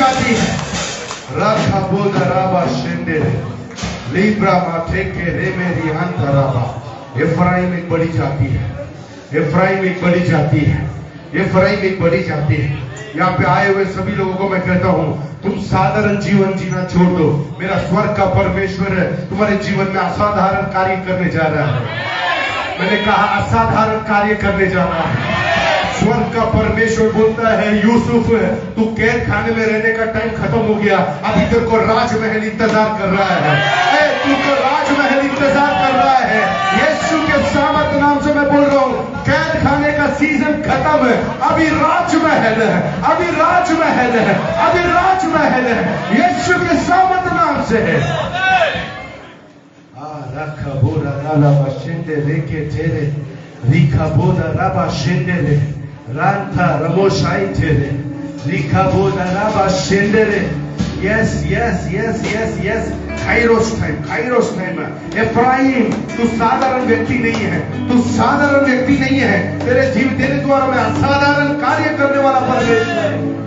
जाती है। राखा बोधा राबा शेंडे लीब्रा माथे के रे मेरी अंतराबा। इफ्राइम एक बड़ी जाती है, इफ्राइम एक बड़ी जाती है, इफ्राइम एक बड़ी जाती है। यहाँ पे आए हुए सभी लोगों को मैं कहता हूँ, तुम साधारण जीवन जीना छोड़ दो। मेरा स्वर्ग का परमेश्वर है तुम्हारे जीवन में असाधारण कार्य करने जा रहा है। मैंने कहा असाधारण कार्य करने जा रहा है। स्वर्ग का परमेश्वर बोलता है, यूसुफ तू कैद खाने में रहने का टाइम खत्म हो गया, अभी तेरे को राजमहल इंतजार कर रहा है। तुमको राजमहल इंतजार कर रहा है। यीशु के सामर्थ नाम से मैं बोल रहा हूँ, कैद खाने का सीजन खत्म है, अभी राजमहल है, अभी राजमहल है, अभी राजमहल है। यीशु के सामर्थ नाम से है। रखा बोरा राला बशिंदे लेके तेरे रिखा बोरा राबा शेंदे रांथा रमोशाई तेरे रिखा बोरा राबा शेंदे। Yes yes yes yes yes, kairos time. Ephraim तू साधारण व्यक्ति नहीं है, तू साधारण व्यक्ति नहीं है। तेरे द्वारा में असाधारण कार्य करने वाला परमेश्वर है।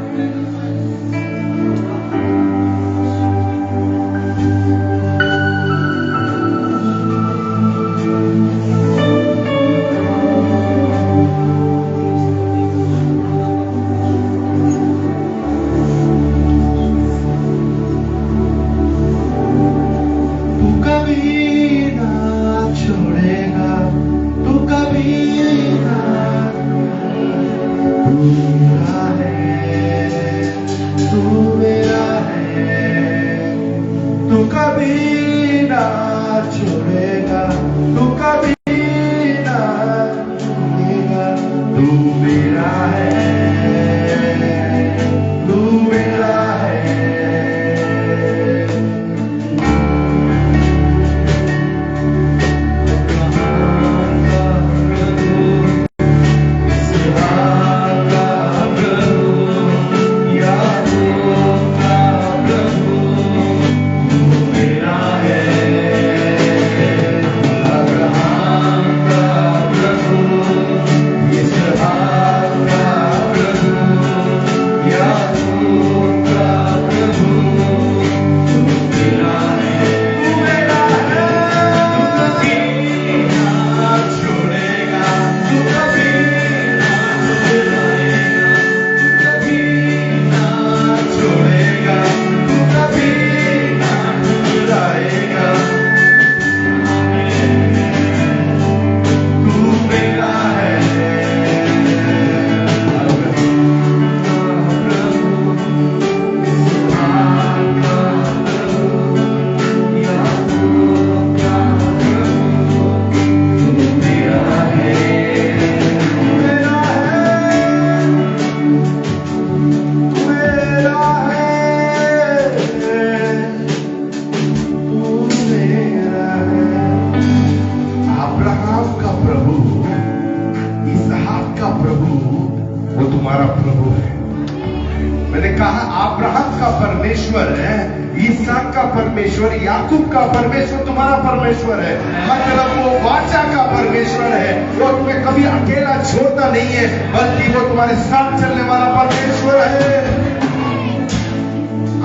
याकूब का परमेश्वर तुम्हारा परमेश्वर है। मतलब वो वाचा का परमेश्वर है। वो तुम्हें कभी अकेला छोड़ता नहीं है, बल्कि वो तुम्हारे साथ चलने वाला परमेश्वर है।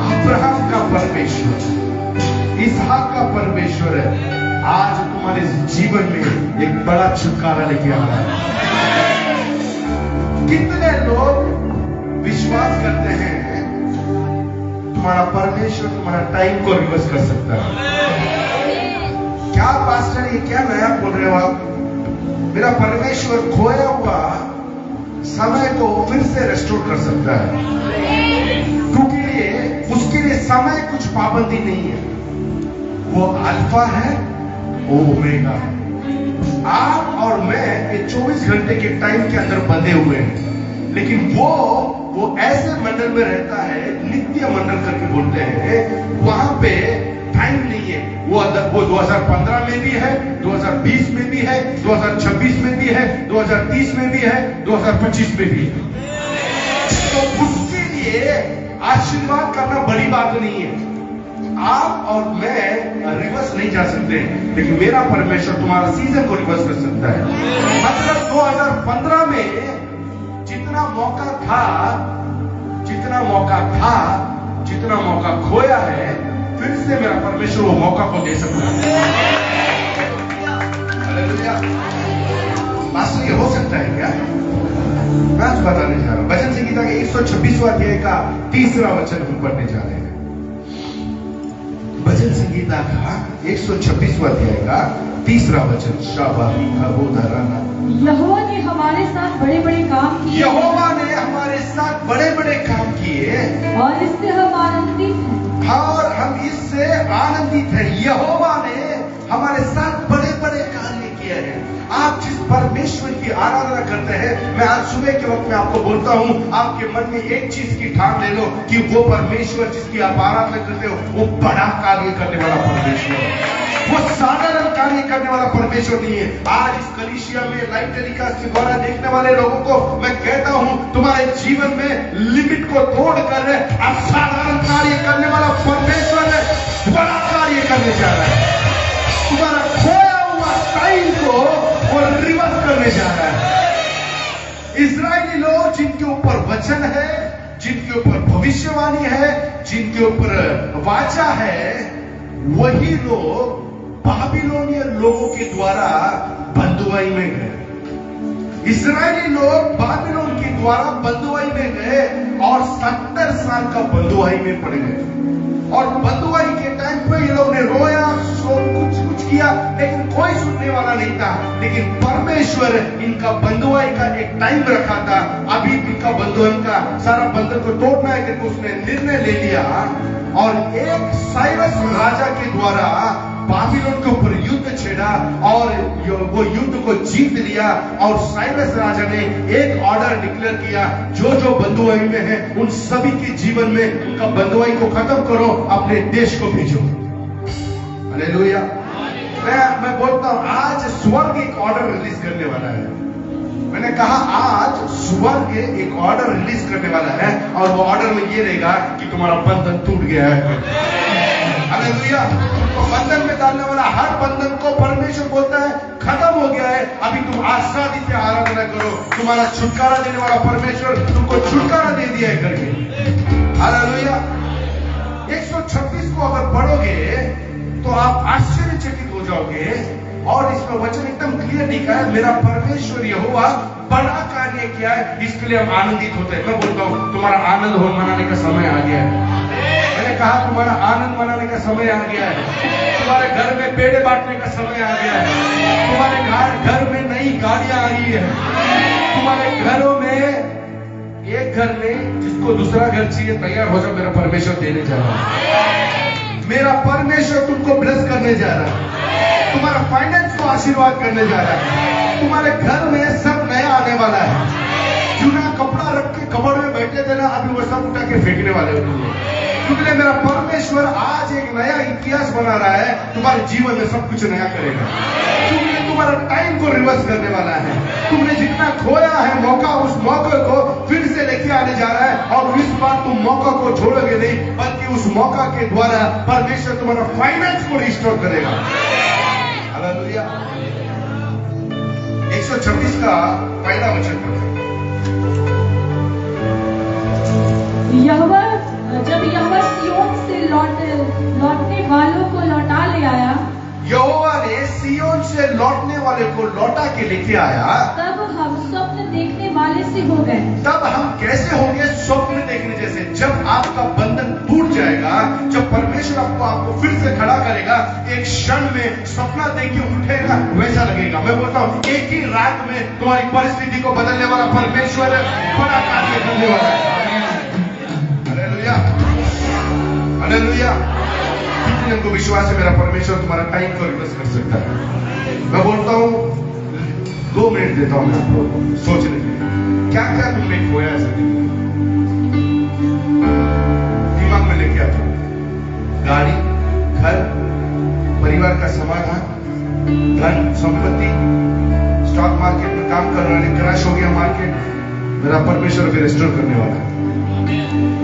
अब्राहम का परमेश्वर, इसहाक का परमेश्वर है। आज तुम्हारे जीवन में एक बड़ा छुटकारा लेके आ रहा है। कितने लोग विश्वास करते हैं तुम्हारा परमेश्वर तुम्हारा टाइम को रिवर्स कर सकता है? क्या पास्टर ये क्या नया बोल रहे हो आप? मेरा परमेश्वर खोया हुआ समय को फिर से रेस्टोर कर सकता है, क्योंकि उसके लिए समय कुछ पाबंदी नहीं है। वो अल्फा है, वो ओमेगा है। आप और मैं ये 24 घंटे के टाइम के अंदर बंधे हुए हैं, लेकिन वो ऐसे मंडल में रहता है, नित्य मंडल करके बोलते हैं। वहां पे टाइम नहीं है। वो 2015 में भी है, 2020 में भी है, 2026 में भी है, 2030 में भी है, 2025 में भी है। तो उसके लिए आशीर्वाद करना बड़ी बात नहीं है। आप और मैं रिवर्स नहीं जा सकते, लेकिन मेरा परमेश्वर तुम्हारा सीजन को रिवर्स कर सकता है। मतलब 2015 में जितना मौका था जितना मौका खोया है फिर से मेरा परमेश्वर वो मौका को दे सकता है। हालेलुया। मास्टर ये हो सकता है क्या? मैं आज बताने जा रहा हूं। भजन संहिता के 126वां अध्याय का 3रा वचन हम पढ़ने जा रहे हैं। भजन संहिता का 126वां अध्याय का 3रा वचन। शाबाशी खबोधराना। यहोवा ने हमारे साथ बड़े बड़े काम किए। यहोवा ने हमारे साथ बड़े बड़े काम किए और इससे हम आनंदित हैं। और हम इससे आनंदित हैं। यहोवा ने हमारे साथ बड़े बड़े कार्य किए हैं। आप जिस परमेश्वर की आराधना करते हैं, मैं आज सुबह के वक्त में आपको बोलता हूं, आपके मन में एक चीज की ठान ले लो कि वो परमेश्वर जिसकी आप आराधना करते हो वो बड़ा कार्य करने वाला परमेश्वर है। वो साधारण कार्य करने वाला परमेश्वर नहीं है। आज इस कलीसिया में लाइव टेलीकास्ट के द्वारा देखने वाले लोगों को मैं कहता हूं, तुम्हारे जीवन में लिमिट को तोड़कर असाधारण कार्य करने वाला परमेश्वर है, बड़ा कार्य करने जा रहा है। तुम्हारा खोया हुआ टाइम को वो रिवर्स करने जा रहा है। इस्राएली लोग जिनके ऊपर वचन है, जिनके ऊपर भविष्यवाणी है, जिनके ऊपर वाचा है, वही लोग बाबिलोनियन लोगों के द्वारा बंधुआई में गए। इस्राएली लोग बाबिलोन के द्वारा बंधुआई में गए और 70 साल का बंधुआई में पड़ गए। और बंधुआई के टाइम पे ये लोग ने रोया, कुछ किया, लेकिन कोई सुनने वाला नहीं था। लेकिन परमेश्वर इनका बंधुआई का एक टाइम रखा था। अभी इनका बंधुआई का सारा बंधन को तोड़ना है कि उसने निर्णय ले लिया और एक साइरस राजा के द्वारा बाबिलोन के ऊपर युद्ध छेड़ा और वो युद्ध को जीत लिया। और साइरस राजा ने एक ऑर्डर डिक्लेयर किया, जो जो बंधुआई में है उन सभी के जीवन में उनका बंधुआई को खत्म करो, अपने देश को भेजो। हालेलुया। मैं बोलता हूं, आज स्वर्ग एक ऑर्डर रिलीज करने वाला है। मैंने कहा आज स्वर्ग एक ऑर्डर रिलीज करने वाला है और वो ऑर्डर में ये रहेगा कि तुम्हारा बंधन टूट गया है। हालेलुया। तो बंधन में डालने वाला हर बंधन को परमेश्वर बोलता है खत्म हो गया है, अभी तुम आसानी से आराधना करो। तुम्हारा छुटकारा देने वाला परमेश्वर तुमको छुटकारा दे दिया है करके। हालेलुया। 126 को अगर पढ़ोगे तो आप आश्चर्यचकित हो जाओगे। और इसमें वचन एकदम क्लियर लिखा है, मेरा परमेश्वर यहोवा बड़ा कार्य किया है, इसके लिए हम आनंदित होते हैं। मैं बोलता हूं तुम्हारा आनंद हो मनाने का समय आ गया है। मैंने कहा तुम्हारा आनंद मनाने का समय आ गया है। तुम्हारे घर में पेड़े बांटने का समय आ गया है। तुम्हारे घर में नई गाड़ियां आ रही है। तुम्हारे घरों में एक घर में जिसको दूसरा घर चाहिए तैयार हो जाओ, मेरा परमेश्वर देने जा रहा है। मेरा परमेश्वर तुमको ब्लेस करने जा रहा है। तुम्हारा फाइनेंस को आशीर्वाद करने जा रहा है। तुम्हारे घर में सब नया आने वाला है। चुना कपड़ा रख के कपड़ में बैठे थे ना, अभी वो सब उठा के फेंकने वाले हो। क्योंकि मेरा परमेश्वर आज एक नया इतिहास बना रहा है, तुम्हारे जीवन में सब कुछ नया करेगा। क्योंकि तुम्हारा टाइम को रिवर्स करने वाला है। तुमने जितना खोया है मौका, उस मौके को फिर से लेके आने जा रहा है। और इस बार तुम मौका को छोड़ोगे नहीं, बल्कि उस मौका के द्वारा परमेश्वर तुम्हारा फाइनेंस को रिस्टोर करेगा। हालेलुया। 126 का पहला वचन पढ़ो। जब यहोवा सिय्योन से लौटने वालों को लौटा ले आया, यहोवा ने सिय्योन से लौटने वाले को लौटा के लेके आया, तब हम स्वप्न देखने वाले से हो गए। तब हम कैसे होंगे? स्वप्न देखने जैसे। जब आपका बंधन टूट जाएगा, जब परमेश्वर आपको फिर से खड़ा करेगा, एक क्षण में सपना देख के उठेगा, वैसा लगेगा। मैं बोलता हूं एक ही रात में तुम्हारी परिस्थिति को बदलने वाला परमेश्वर बड़ा कार्य करने वाला है। हालेलुया। हालेलुया। कितने को विश्वास है मेरा परमेश्वर तुम्हारा टाइम को रिवर्स कर सकता है? मैं बोलता हूं 2 मिनट देता हूं मैं आपको सोचने के लिए। क्या क्या तुमने खोया है जिंदगी में? दिमाग में लेके आता हूं। गाड़ी, घर, परिवार का समाधान, धन, संपत्ति, स्टॉक मार्केट में काम करने वाले, क्रैश हो गया मार्केट, मेरा परमेश्वर भी रिस्टोर करने वाला है,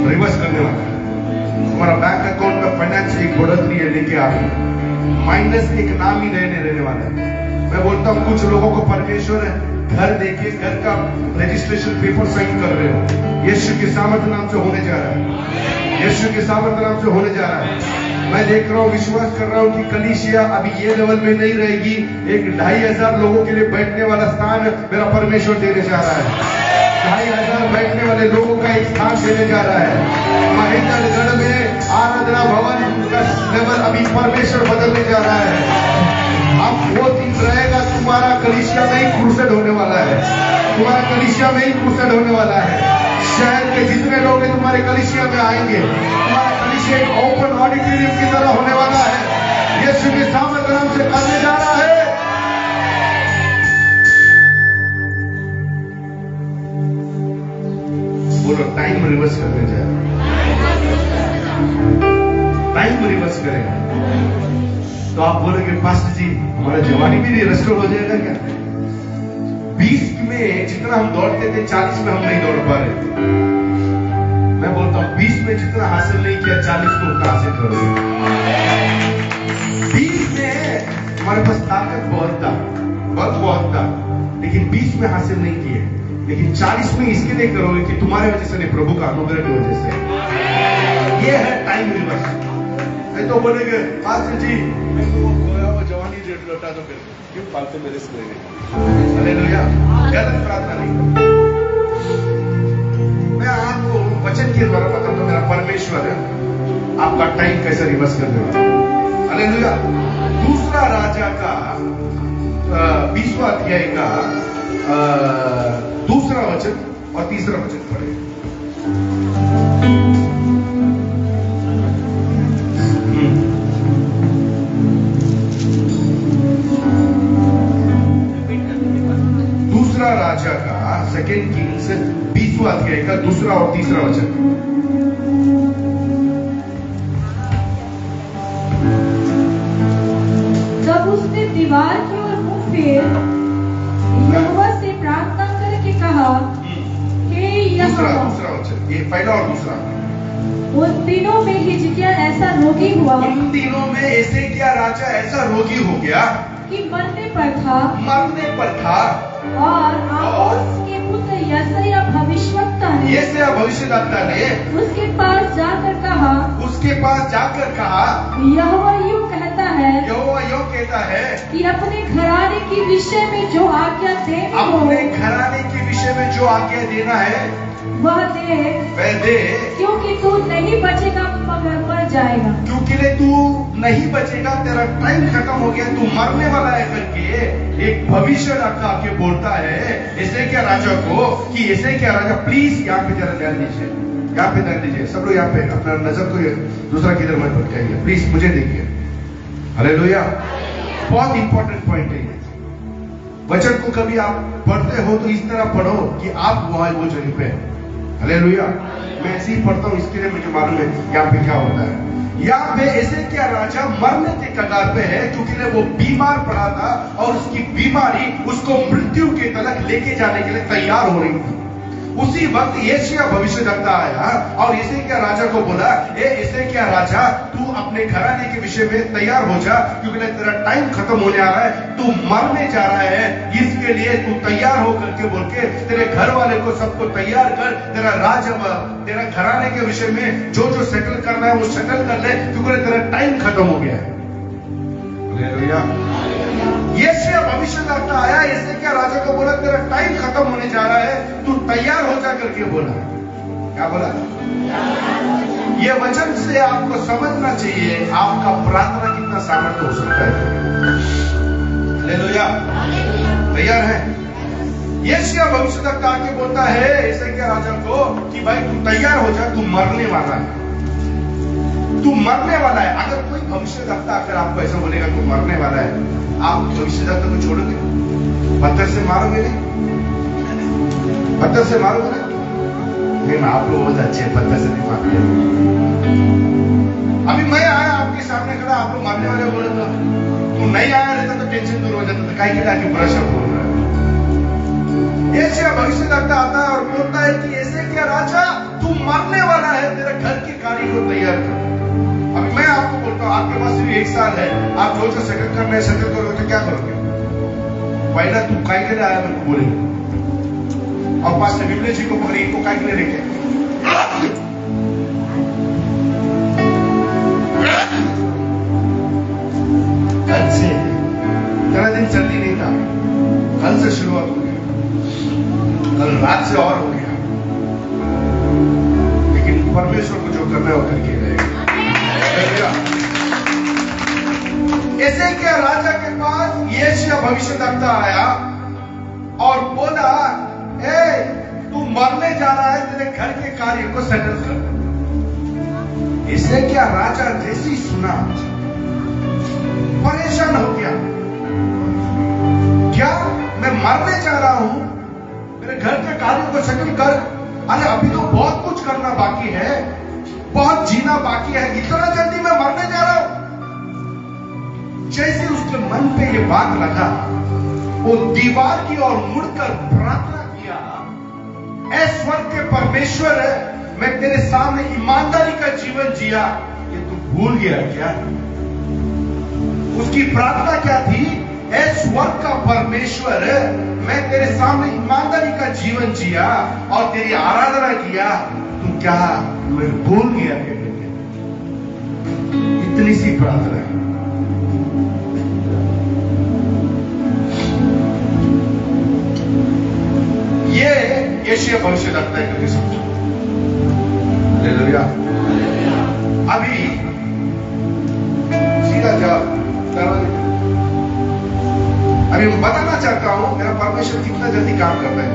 रिवर्स करने वाला है। तुम्हारा बैंक अकाउंट में फाइनेंस एक बढ़ोतरी है लेके आ रही है। माइनस एक नाम ही रहने वाला है। मैं बोलता हूँ कुछ लोगों को परमेश्वर घर देखिए, घर का रजिस्ट्रेशन पेपर साइन कर रहे हो, यीशु के सामर्थ नाम से होने जा रहा है। यीशु के सामर्थ्य नाम से होने जा रहा है। मैं देख रहा हूँ, विश्वास कर रहा हूँ कि कलीसिया अभी ये लेवल में नहीं रहेगी। एक 2500 लोगों के लिए बैठने वाला स्थान मेरा परमेश्वर देने जा रहा है। 2500 बैठने वाले लोगों का एक स्थान देने जा रहा है। महेंद्रगढ़ में आराधना भवन का लेवल अभी परमेश्वर बदलने जा रहा है। अब वो दिन रहेगा, तुम्हारा कलीसिया में ही क्रूसेड होने वाला है। तुम्हारा कलीसिया में ही क्रूसेड होने वाला है। शहर के जितने लोग हैं तुम्हारे कलीसिया में आएंगे। तुम्हारा कलीसिया एक ओपन ऑडिटोरियम की तरह होने वाला है। यीशु के सामर्थ्य नाम से करने जा रहा है। बोलो, टाइम रिवर्स करने जा रहा है। टाइम रिवर्स करेगा तो आप बोलोगे, पास्टर जी हमारा जवानी भी रिस्टोर हो जाएगा क्या? 20 में जितना हम दौड़ते थे 40 में हम नहीं दौड़ पा रहे थे। मैं बोलता हूँ 20 में जितना हासिल नहीं किया 40 में उतना हासिल करोगे। 20 में हमारे पास ताकत बहुत था, बहुत था, लेकिन 20 में हासिल नहीं किए। लेकिन 40 में इसके लिए करोगे कि तुम्हारे वजह से नहीं, प्रभु का अनुग्रह की वजह से। ये है टाइम रिवर्स। नहीं तो बोलेंगे, पास्टर जी वो खोया हुआ जवानी लौटा दो, फिर क्यों फालतू में रिस्क लेंगे? हालेलुया। गलत प्रार्थना नहीं। मैं आपको वचन के द्वारा बताता हूं, मेरा परमेश्वर है आपका टाइम कैसे रिवर्स कर देगा। हालेलुया। दूसरा राजा का 20वां अध्याय का दूसरा वचन और तीसरा वचन पढ़े। दूसरा राजा का 2 किंग्स 20वां अध्याय का दूसरा और तीसरा वचन। जब उसने दीवार की ओर मुंह फेर यहोवा से प्रार्थना करके कहा, हे यहोवा। दूसरा वचन, ये पहला और दूसरा। उन दिनों में हिजकिय्याह ऐसा रोगी हुआ, उन दिनों में एसेकिय्याह राजा ऐसा रोगी हो गया कि मरने पर था। और आमोस के पुत्र यशायाह भविष्यवक्ता ने उसके पास जाकर कहा, यहोवा यूं कहता है कि अपने घराने के विषय में जो आज्ञा देना है वह दे, क्योंकि तू नहीं बचेगा मगर मर जाएगा। क्योंकि तू नहीं बचेगा, तेरा टाइम खत्म हो गया, तू मरने वाला है करके एक भविष्य रखा के बोलता है एसेकिय्याह राजा को कि एसेकिय्याह राजा प्लीज यहाँ पे जरा ध्यान दीजिए, यहाँ पे ध्यान दीजिए। सब लोग यहाँ पे अपना नजर को दूसरा किधर मत भटकाइए, प्लीज मुझे देखिए। हालेलुया। बहुत इंपॉर्टेंट पॉइंट है ये। वचन को कभी आप पढ़ते हो तो इस तरह पढ़ो कि आप वो जगह पे। हालेलुया। मैं ऐसे ही पढ़ता हूँ, इसके लिए मुझे मालूम है यहाँ पे क्या होता है। यहाँ पे एसेकिय्याह राजा मरने के कगार पे है, क्योंकि वो बीमार पड़ा था और उसकी बीमारी उसको मृत्यु के तलक लेके जाने के लिए तैयार हो रही थी। उसी वक्त यशायाह भविष्यद्वक्ता आया और एसेकिय्याह राजा को बोला, एसेकिय्याह राजा तू अपने घराने के विषय में तैयार हो जा, क्योंकि तेरा टाइम खत्म होने आ रहा है, तू मरने जा रहा है, इसके लिए तू तैयार हो करके बोल के तेरे घर वाले को सबको तैयार कर, तेरा तेरा घराने के विषय में जो सेटल करना है वो सेटल कर ले, क्योंकि तेरा टाइम खत्म हो गया है। हालेलुया। यशायाह भविष्यद्वक्ता आया, एसेकिय्याह राजा को बोला तेरा टाइम खत्म होने जा रहा है, तू तैयार हो जा करके बोला। क्या बोला? ये वचन से आपको समझना चाहिए आपका प्रार्थना कितना सामर्थ्य हो सकता है। हालेलुया। तैयार है? यशायाह भविष्यद्वक्ता आके बोलता है एसेकिय्याह राजा को कि भाई तू तैयार हो जा, तू मरने वाला है, तू मरने वाला है। अगर कोई भविष्यद्वक्ता अगर आपको ऐसा बोलेगा तू मरने वाला है, आप भविष्यद्वक्ता को छोड़ोगे? पत्थर से मारोगे? नहीं, पत्थर से मारोगे नहीं? आप लोग बहुत अच्छे, पत्थर से नहीं मारते। अभी मैं आया आपके सामने खड़ा, आप लोग मारने वाले बोले तो तू नहीं आया रहता तो टेंशन दूर हो जाता था, कहीं आके प्रेशर बोल रहा है। यशायाह भविष्यद्वक्ता आता है और बोलता है कि एसेकिय्याह राजा तू मरने वाला है, तेरे घर की गाड़ी को तैयार कर। अभी मैं आपको बोलता हूँ आपके पास सिर्फ 1 साल है, आप जो सेटल करना है सेटल करोगे तो क्या करोगे? पहला तू काय के लिए आया मेरे को बोलेंगे, और पास विमले जी को पकड़ी, इनको काय के लिए लेके परमेश्वर को जो करना है वो करके रहेगा। ऐसे क्या राजा के पास यशायाह भविष्यद्वक्ता आया और बोला, ए तू मरने जा रहा है, तेरे घर के कार्य को सेटल कर। इसलिए क्या राजा जैसी सुना परेशान हो गया। क्या मैं मरने जा रहा हूं, मेरे घर के कार्यों को सेटल कर? अरे अभी तो बहुत कुछ करना बाकी है, बहुत जीना बाकी है, इतना जल्दी मैं मरने जा रहा हूं? जैसे उसके मन पे ये बात लगा, वो दीवार की ओर मुड़कर प्रार्थना किया, ऐ स्वर्ग के परमेश्वर है, मैं तेरे सामने ईमानदारी का जीवन जिया, ये तू भूल गया क्या? उसकी प्रार्थना क्या थी? ऐ स्वर्ग का परमेश्वर, मैं तेरे सामने ईमानदारी का जीवन जिया और तेरी आराधना किया, तू क्या मैं भूल गया क्या? इतनी सी प्रार्थना है। ये यशायाह भविष्यद्वक्ता है, करके समझो। हालेलुया। अभी सीधा जवाब अभी मैं बताना चाहता हूं मेरा परमेश्वर कितना जल्दी काम करता है।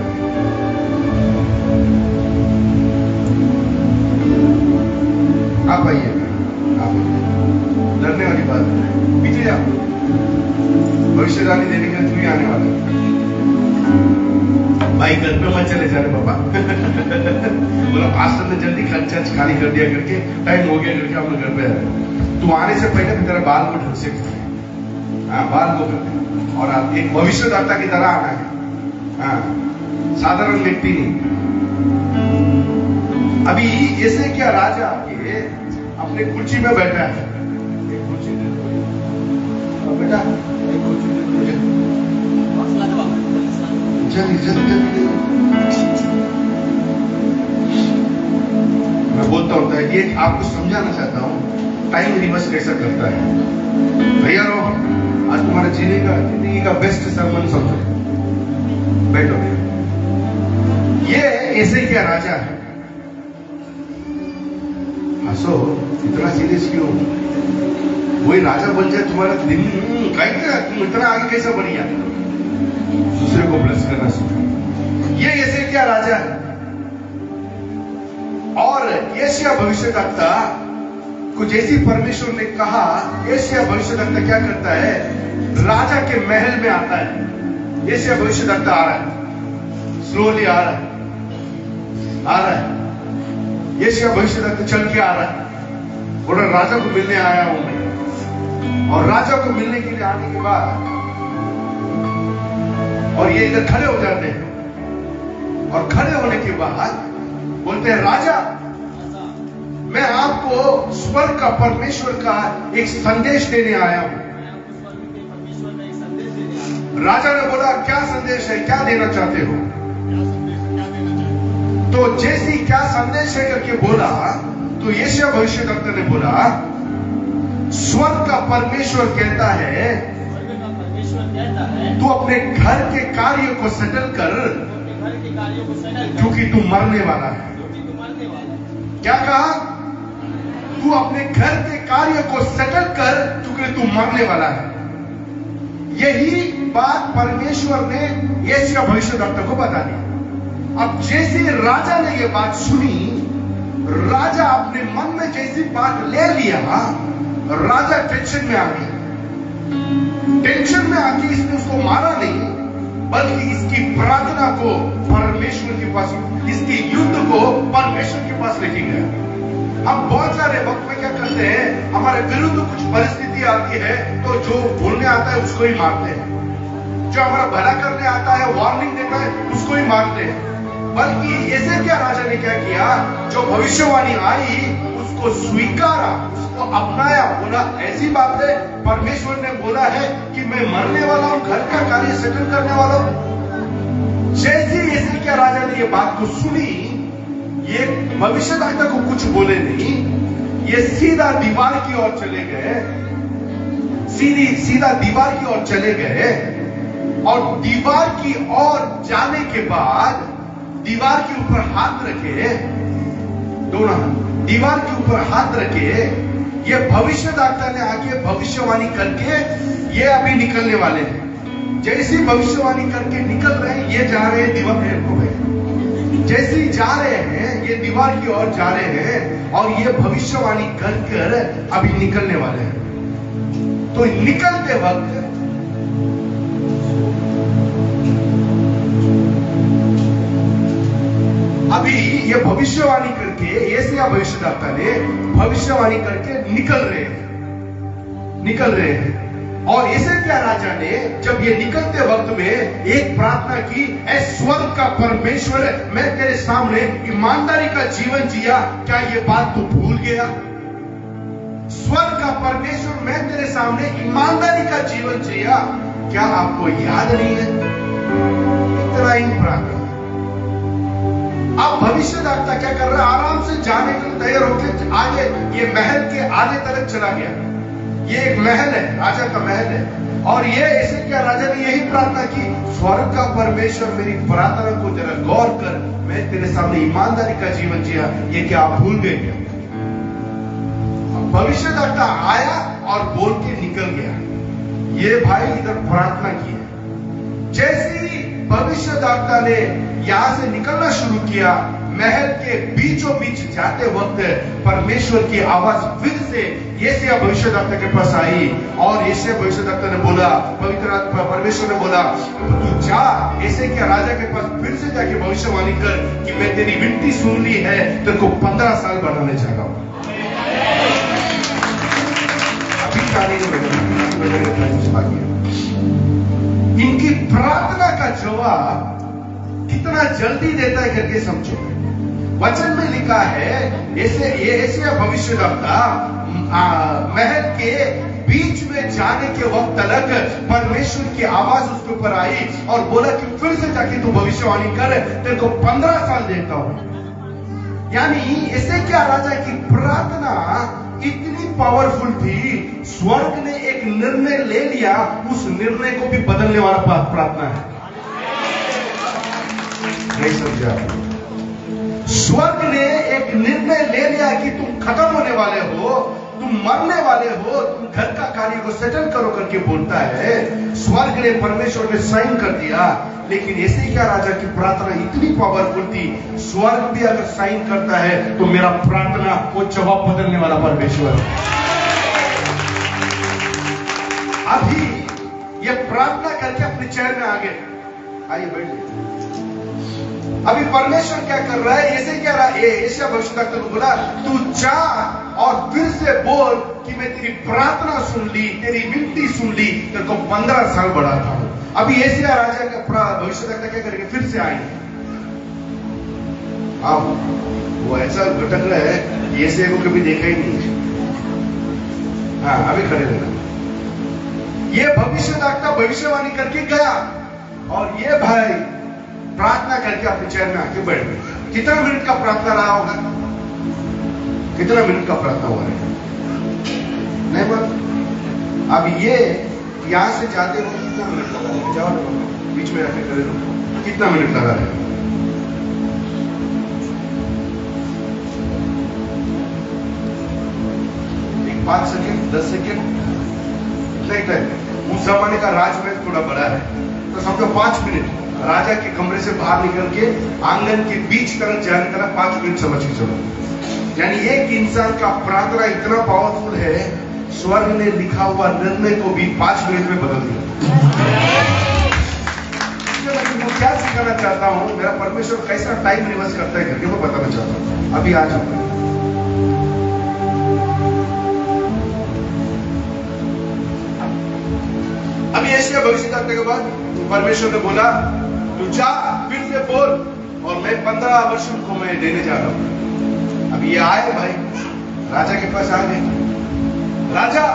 आप आइए, डरने वाली बात है, पीछे जाओ। भविष्यवाणी देने के लिए तू ही आने वाला है भाई, घर पे मत चले जाने बाबा। बोला पास्टर ने जल्दी चर्च खाली कर दिया करके, टाइम हो गया करके हम लोग घर पे आ रहे। तू आने से पहले तेरा बाल को ढंग से कर, हाँ बाल को कर, और आप एक भविष्यद्वक्ता की तरह आना है, हाँ साधारण व्यक्ति नहीं। अभी ऐसे क्या राजा के अपने कुर्सी में बैठा है, एक कुर्सी दे दो बेटा, एक कुर्सी दे दो मुझे, जल्दी जल्दी जल्दी। मैं बोलता होता है, एक आपको समझाना चाहता हूं टाइम रिवर्स कैसा करता है। भैया रो, आज तुम्हारे जिंदगी का बेस्ट सरमन समझो, बैठो। ये ऐसे क्या राजा है, हंसो, इतना सीरियस क्यों? वही राजा बन जाए तुम्हारा दिन, तुम इतना आगे कैसे बढ़ गया? दूसरे को ब्लेस करना सीखो। ये ऐसे क्या राजा है। और यशायाह भविष्यद्वक्ता को जैसी परमेश्वर ने कहा, यशायाह भविष्यद्वक्ता क्या करता है? राजा के महल में आता है। यशायाह भविष्यद्वक्ता आ रहा है, स्लोली आ रहा है, आ रहा है। यशायाह भविष्यद्वक्ता चल के आ रहा है, बोला राजा को मिलने आया हूं मैं। और राजा को मिलने के लिए आने के बाद और ये इधर खड़े हो जाते हैं, और खड़े होने के बाद बोलते हैं, राजा मैं आपको स्वर्ग का परमेश्वर का एक संदेश देने आया हूं। राजा ने बोला, क्या संदेश है, क्या देना चाहते हो? तो जैसी क्या संदेश है करके बोला, तो यशायाह भविष्यद्वक्ता ने बोला, स्वर्ग का परमेश्वर कहता है, तू अपने घर के कार्य को सेटल कर, क्योंकि तू मरने वाला है। क्या कहा? तू अपने घर के कार्य को सेटल कर, क्योंकि तू मरने वाला है। यही बात परमेश्वर ने यशायाह भविष्यद्वक्ता को बता दी। अब जैसे राजा ने ये बात सुनी, राजा अपने मन में जैसी बात ले लिया, राजा टेंशन में आ गया। टेंशन में आके इसने उसको मारा नहीं, बल्कि इसकी प्रार्थना को परमेश्वर के पास, इसके युद्ध को परमेश्वर के पास लेके गया। हम बहुत सारे वक्त में क्या करते हैं, हमारे विरुद्ध कुछ परिस्थिति आती है तो जो बोलने आता है उसको ही मारते हैं, जो हमारा भला करने आता है, वार्निंग देता है, उसको ही मारते हैं। बल्कि ऐसे क्या राजा ने क्या किया, जो भविष्यवाणी आई उसको स्वीकारा, उसको अपनाया। बोला ऐसी बात है, परमेश्वर ने बोला है कि मैं मरने वाला हूं, घर का कार्य सेटल करने वाला हूं। जैसे ऐसे क्या राजा ने ये बात को सुनी, ये भविष्यद्वक्ता को कुछ बोले नहीं, ये सीधा दीवार की ओर चले गए, सीधा दीवार की ओर चले गए। और दीवार की ओर जाने के बाद दीवार के ऊपर हाथ रखे, दोनों हाथ दीवार के ऊपर हाथ रखे, ये भविष्यद्वक्ता ने आके भविष्यवाणी करके ये अभी निकलने वाले हैं। जैसी भविष्यवाणी करके निकल रहे हैं, ये जा रहे हैं दीवार को भाई, जैसे ही जा रहे हैं ये दीवार की ओर जा रहे हैं और ये भविष्यवाणी कर अभी निकलने वाले हैं। तो निकलते वक्त अभी ये भविष्यवाणी करके यशायाह भविष्यद्वक्ता ने भविष्यवाणी करके निकल रहे हैं। और यशायाह राजा ने जब ये निकलते वक्त में एक प्रार्थना की, ऐ स्वर्ग का परमेश्वर, मैं तेरे सामने ईमानदारी का जीवन जिया, क्या ये बात तू भूल गया? स्वर्ग का परमेश्वर, मैं तेरे सामने ईमानदारी का जीवन जिया, क्या आपको याद नहीं है? इतना ही प्रार्थना। अब भविष्यद्वक्ता क्या कर रहा है? आराम से जाने के लिए तैयार होकर आगे, ये महल के आगे तक चला गया। ये एक महल है, राजा का महल है, और ये ऐसे क्या राजा ने यही प्रार्थना की, स्वर्ग का परमेश्वर मेरी प्रार्थना को जरा गौर कर, मैं तेरे सामने ईमानदारी का जीवन जिया, ये क्या आप भूल गए क्या? भविष्यद्वक्ता आया और बोल के निकल गया। ये भाई इधर प्रार्थना की है। जैसे ही भविष्यद्वक्ता ने यहां से निकलना शुरू किया, महल के बीचों बीच जाते वक्त परमेश्वर की आवाज फिर से यशायाह भविष्यद्वक्ता के पास आई, और यशायाह भविष्यद्वक्ता ने बोला, पवित्र आत्मा परमेश्वर ने बोला, तू जा यशायाह राजा के पास फिर से जाके भविष्यवाणी कर कि मैं तेरी विनती सुन ली है, तेरे को 15 साल बढ़ाने जा रहा हूं। अभी इनकी प्रार्थना का जवाब कितना जल्दी देता है करके समझो। वचन में लिखा है, यशायाह भविष्यद्वक्ता महल के बीच में जाने के वक्त तक परमेश्वर की आवाज उसके ऊपर आई और बोला कि फिर से जाके तू भविष्यवाणी कर, तेरे को 15 साल देता हूं। यानी यशायाह राजा की प्रार्थना इतनी पावरफुल थी, स्वर्ग ने एक निर्णय ले लिया, उस निर्णय को भी बदलने वाला प्रार्थना है। नहीं समझा? स्वर्ग ने एक निर्णय ले लिया कि तुम खत्म होने वाले हो, तुम मरने वाले हो, तुम घर का कार्य को सेटल करो करके बोलता है। स्वर्ग ने, परमेश्वर ने साइन कर दिया, लेकिन यशायाह राजा की प्रार्थना इतनी पावरफुल थी, स्वर्ग भी अगर साइन करता है तो मेरा प्रार्थना वो जवाब बदलने वाला परमेश्वर है। अभी ये प्रार्थना करके अपने चेहरे में आ गए। आइए बैठिए। अभी परमेश्वर क्या कर रहा है? यशायाह भविष्यद्वक्ता को बोला, तू जा और फिर से बोल कि मैं तेरी प्रार्थना सुन ली, तेरी विनती सुन ली, तेरे को 15 साल बढ़ाता हूं। अभी यशायाह राजा का भविष्यद्वक्ता क्या करेंगे? फिर से आएंगे। वो ऐसा भटक रहा है, यशायाह को कभी देखा ही नहीं। हाँ, अभी खड़े रहना। ये भविष्यद्वक्ता भविष्यवाणी करके गया और ये भाई प्रार्थना करके अपने चेयर में आके बैठ गए। कितना मिनट का प्रार्थना रहा होगा? कितना मिनट का प्रार्थना हुआ है? नहीं बात। अब ये यहां से जाते हो कितना मिनट लगा है? जाओ बीच में रखे करे लो, कितना मिनट लगा है? एक 5 सेकेंड, 10 सेकेंड, नहीं टाइम। उस जमाने का राजमहल थोड़ा बड़ा है, तो समझो 5 मिनट राजा के कमरे से बाहर निकल के आंगन के बीच तरफ जाने का 5 मिनट समझ के चलो। यानी एक इंसान का प्रार्थना इतना पावरफुल है, स्वर्ग ने लिखा हुआ निर्णय को भी 5 मिनट में बदल दिया। मैं क्या सिखाना चाहता हूं, मेरा परमेश्वर कैसा टाइम रिवर्स करता है करके मैं बताना चाहता हूं। अभी आ जाऊंगा। अभी यशायाह भविष्यद्वक्ता के बाद परमेश्वर ने बोला, तू जा फिर से बोल, और मैं 15 वर्ष को मैं देने जा रहा हूं। अब ये आए भाई, राजा के पास आ गए। राजा,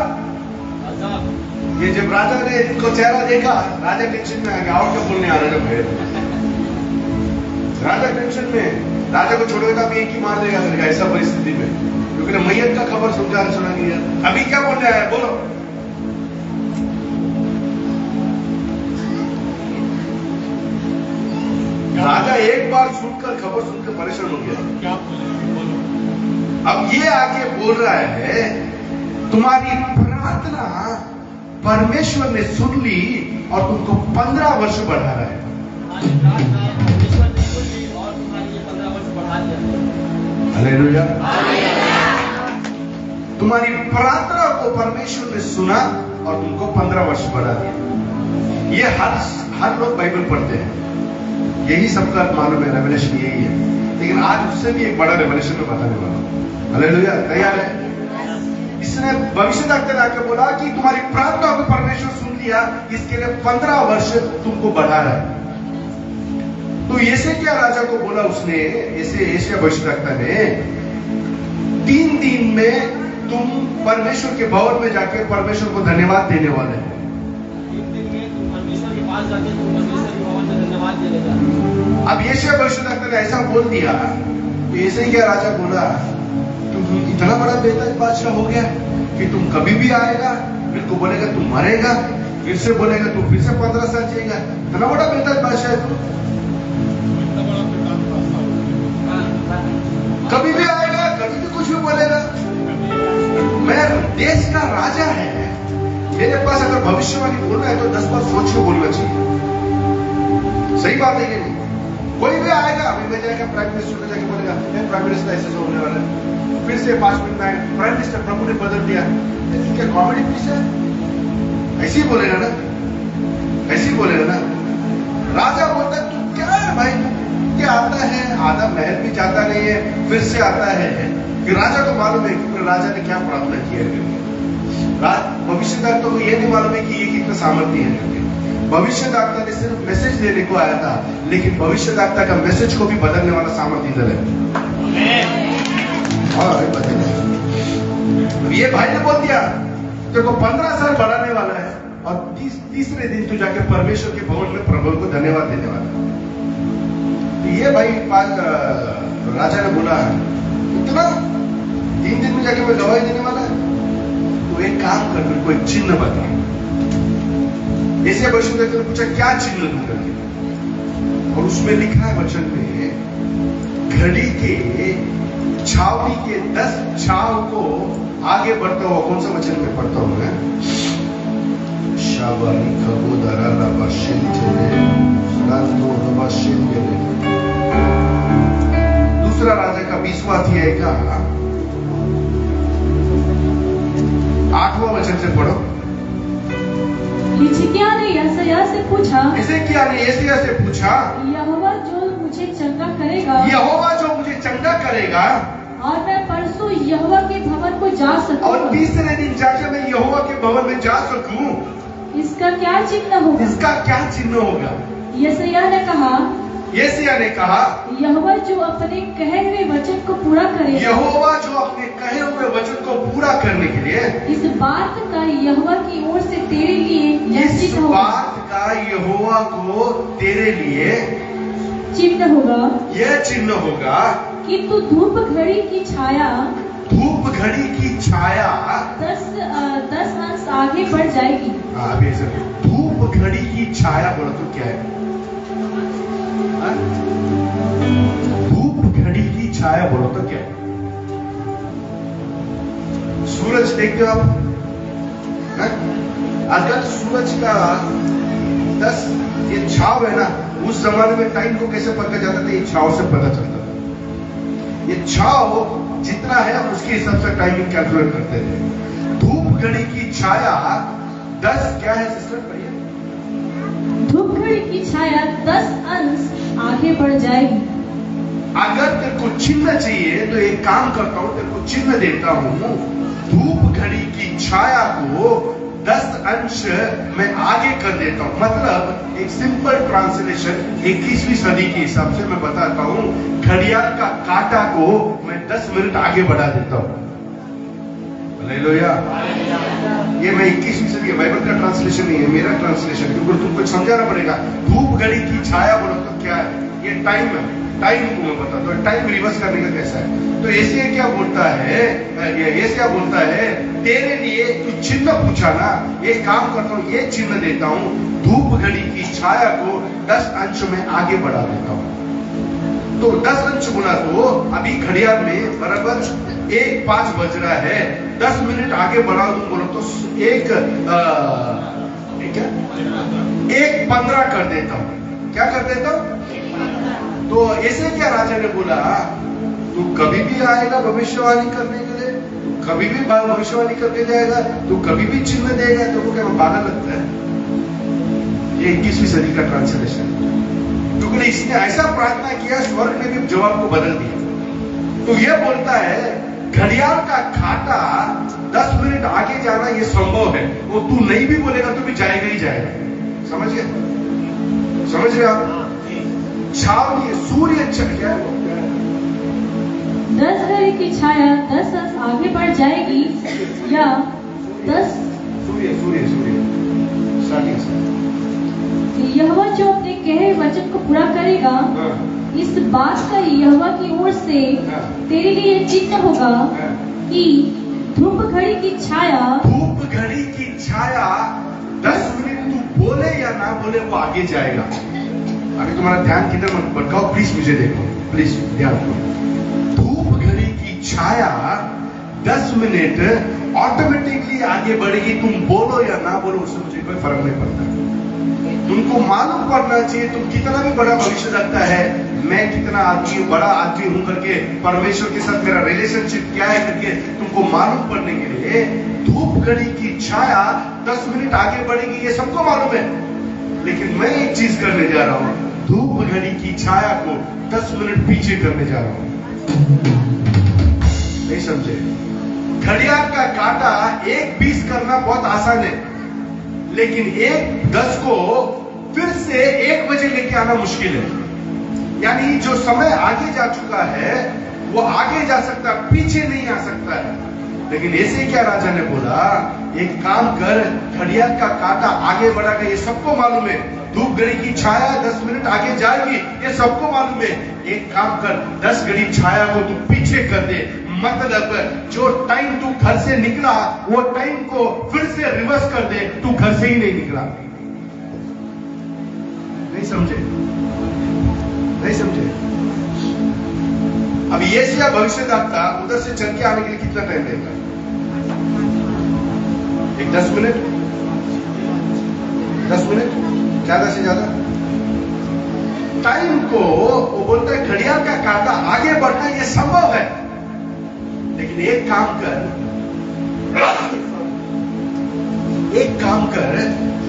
ये जब राजा ने इनको चेहरा देखा, राजा टेंशन में आ गया। और क्या बोलने आ रहा है? राजा टेंशन में, राजा को छोड़ेगा तो एक ही मार देगा ऐसा परिस्थिति में, क्योंकि मैयत का खबर सुना गया। अभी क्या बोलने आया? बोलो। राजा एक बार सुनकर, खबर सुनकर परेशान हो गया। क्या बोलो? अब ये आगे बोल रहा है, तुम्हारी प्रार्थना परमेश्वर ने सुन ली और तुमको 15 वर्ष बढ़ा रहा है। हालेलुया। तुम्हारी प्रार्थना को परमेश्वर ने सुना और तुमको 15 वर्ष बढ़ा दिया। ये हर लोग बाइबल पढ़ते हैं, यही सबका मालूम है, रेवलेशन यही है। लेकिन आज उससे भी एक बड़ा रेवलेशन में बताने वाला हूं। हालेलुया। तैयार है? इसने भविष्यवक्ता ने आकर बोला कि तुम्हारी प्रार्थना को परमेश्वर सुन लिया, इसके लिए 15 वर्ष तुमको बढ़ा रहा है। तो ऐसे क्या राजा को बोला उसने, ऐसे एशिया भविष्यवक्ता ने, 3 दिन में तुम परमेश्वर के भवन में जाके परमेश्वर को धन्यवाद देने वाले हो। 3 दिन में तुम परमेश्वर के पास जाके तुम परमेश्वर के भवन में धन्यवाद देगा। अब एशिया भविष्यवक्ता ने ऐसा बोल दिया, तो ऐसे ही क्या राजा बोला, तुम इतना बड़ा बेताज बादशाह हो गया कि तुम कभी भी आएगा, फिर को बोलेगा तुम मरेगा, फिर से बोलेगा तू फिर से 15 साल जिएगा। इतना बड़ा बेताज बादशाह है तू, कभी भी आएगा, कभी भी कुछ भी बोलेगा। मैं देश का राजा है, मेरे पास अगर भविष्यवाणी बोलना है तो 10 बार सोच के बोलना चाहिए। सही बात है कि नहीं? कोई भी आएगा, अभी मैं जाएगा प्राइम मिनिस्टर को जाके बोलेगा प्राइम मिनिस्टर ऐसे होने वाला है, फिर से 5 मिनट में प्राइम मिनिस्टर प्रभु ने बदल दिया, क्या कॉमेडी पीस है? ऐसे ही बोलेगा ना, ऐसे ही बोलेगा ना। राजा बोलता है तू क्या है भाई, क्या आता है, आधा महल भी जाता नहीं है, फिर से आता है। कि राजा को मालूम है कि राजा ने क्या प्रार्थना की है। भविष्यवक्ता को ये नहीं मालूम है कि ये कितना सामर्थ्य है। भविष्यवक्ता ने सिर्फ मैसेज देने को आया था, लेकिन भविष्यवक्ता का मैसेज को भी बदलने वाला सामर्थ्य इधर है। और ये भाई ने बोल दिया तेरे को 15 साल बढ़ाने वाला है, और तीसरे दिन तू जाके परमेश्वर के भवन में प्रभु को धन्यवाद देने वाला है। तो ये भाई राजा ने बोला इतना 3 दिन में जाके मैं गवाही देने वाला है, तो एक काम कर, मेरे को एक चिन्ह बता। ऐसे भविष्यवक्ता ने पूछा क्या चिन्ह दूं करके, और उसमें लिखा है वचन में, घड़ी के छावनी के 10 छाव को आगे बढ़ता हुआ, कौन सा वचन में पढ़ता हूं मैं, शाबारी कबूदरा दूसरा राजा का 20वां अध्याय का 8वां वचन से पढ़ो। हिजकिय्याह ने यशायाह से पूछा, हिजकिय्याह ने यशायाह से पूछा, यहोवा जो मुझे चंगा करेगा, यहोवा जो मुझे चंगा करेगा, और मैं परसों यहोवा के भवन को जा सकूं, और तीसरे दिन जाके मैं यहोवा के भवन में जा सकूं, इसका क्या चिन्ह होगा? इसका क्या चिन्ह होगा? यशायाह ने कहा, यशायाह ने कहा, यहोवा जो अपने कहे हुए वचन को पूरा करेगा, यहोवा जो अपने कहे हुए वचन को पूरा करने के लिए, इस बात का यहोवा की ओर से तेरे लिए इस चिन्ह होगा, बात का यहोवा को तेरे लिए चिन्ह होगा, यह चिन्ह होगा कि तू धूप घड़ी की छाया, धूप घड़ी की छाया 10 अंश आगे बढ़ जाएगी। अभी ऐसे धूप घड़ी की छाया बोला तो क्या है? धूप घड़ी की छाया बोलो तो क्या है? सूरज देखते हो आप, अगर सूरज का 10 ये छाव है ना, उस जमाने में टाइम को कैसे पता जाता था? ये छाव से पता चलता था। ये छाव जितना है उसके हिसाब से टाइमिंग कैलकुलेट करते थे। धूप घड़ी की छाया 10 क्या है सिस्टर? पढ़िए। धूप घड़ी की छाया 10 अंश आगे बढ़ जाएगी। अगर तेरे को चिन्ह चाहिए तो एक काम करता हूं, तेरे को चिन्ह देता हूं। धूप घड़ी की छाया को 10 अंश मैं आगे कर देता हूं। मतलब एक सिंपल ट्रांसलेशन 21वीं सदी के हिसाब से मैं बताता हूं, घड़ियाल का कांटा को मैं 10 मिनट आगे बढ़ा देता हूं। हालेलुया। ये मैं 21वीं सदी के बाइबल का ट्रांसलेशन नहीं है, मेरा ट्रांसलेशन, क्योंकि तुमको समझाना पड़ेगा। धूप घड़ी की छाया बोलो तो क्या है? ये टाइम है। टाइम को मैं बताता हूं, टाइम रिवर्स करने का कैसा है। तो ऐसे क्या बोलता है, ये क्या बोलता है, तेरे लिए तू चिन्ह पूछा ना, एक काम करता हूं, ये चिन्ह देता हूं, धूप घड़ी की छाया को 10 अंश में आगे बढ़ा देता हूं। तो 10 अंश गुना तो अभी घड़ियाल में बराबर 1:05 बज रहा है, 10 मिनट आगे बढ़ाओ तुम बोलो तो 1:15 कर देता हूं। क्या कर देता हूं? तो ऐसे क्या राजा ने बोला, तू कभी भी आएगा भविष्यवाणी करने के लिए, कभी भी भविष्यवाणी करके जाएगा, तू कभी भी चिन्ह देगा, तो क्या पागल लगता है? ये 21वीं सदी का ट्रांसलेशन। क्योंकि इसने ऐसा प्रार्थना किया, स्वर्ग ने भी जवाब को बदल दिया। तो ये बोलता है घड़ियाल का कांटा 10 मिनट आगे जाना ये संभव है, वो तू नहीं भी बोलेगा तो भी जाएगा ही जाएगा। समझ गए? समझ रहे आप? छावनी सूर्य क्या है? 10 घड़ी की छाया 10 अंश आगे बढ़ जाएगी या 10 सूर्य स्टार्टिंग से यहोवा जो अपने कहे वचन को पूरा करेगा, हाँ। इस बात का यहोवा की ओर से हाँ। तेरे लिए चिन्ह होगा हाँ। कि धूप घड़ी की छाया 10 मिनट तू बोले या ना बोले वो आगे जाएगा। अभी तुम्हारा ध्यान किधर मत भटकाओ, प्लीज मुझे देखो, प्लीज ध्यान दो। धूप घड़ी की छाया 10 मिनट ऑटोमेटिकली आगे बढ़ेगी, तुम बोलो या ना बोलो उससे मुझे कोई फर्क नहीं पड़ता। तुमको मालूम पड़ना चाहिए तुम कितना भी बड़ा भविष्य लगता है, मैं कितना बड़ा आदमी हूं करके, परमेश्वर के साथ मेरा रिलेशनशिप क्या है करके तुमको मालूम पड़ने के लिए धूप घड़ी की छाया 10 मिनट आगे बढ़ेगी, ये सबको मालूम है। लेकिन मैं एक चीज करने जा रहा हूं, धूप घड़ी की छाया को 10 मिनट पीछे करने जा रहा हूं। नहीं समझे? घड़ियाल का कांटा 1:20 करना बहुत आसान है, लेकिन 1:10 को फिर से 1 बजे लेके आना मुश्किल है। यानी जो समय आगे जा चुका है वो आगे जा सकता है, पीछे नहीं आ सकता है। लेकिन ऐसे क्या राजा ने बोला, एक काम कर, घड़ियाल का कांटा आगे बढ़ागा, ये सबको मालूम है। धूप घड़ी की छाया 10 मिनट आगे जाएगी, ये सबको मालूम है। एक काम कर, 10 घड़ी छाया को तू पीछे कर दे। मतलब जो टाइम तू घर से निकला वो टाइम को फिर से रिवर्स कर दे, तू घर से ही नहीं निकला। नहीं समझे? नहीं समझे? अब यशायाह भविष्यद्वक्ता उधर से चल के आने के लिए कितना टाइम देगा? 10 मिनट 10 मिनट ज्यादा से ज्यादा टाइम को वो बोलता है घड़ियाल का कांटा आगे बढ़ना ये संभव है, लेकिन एक काम कर,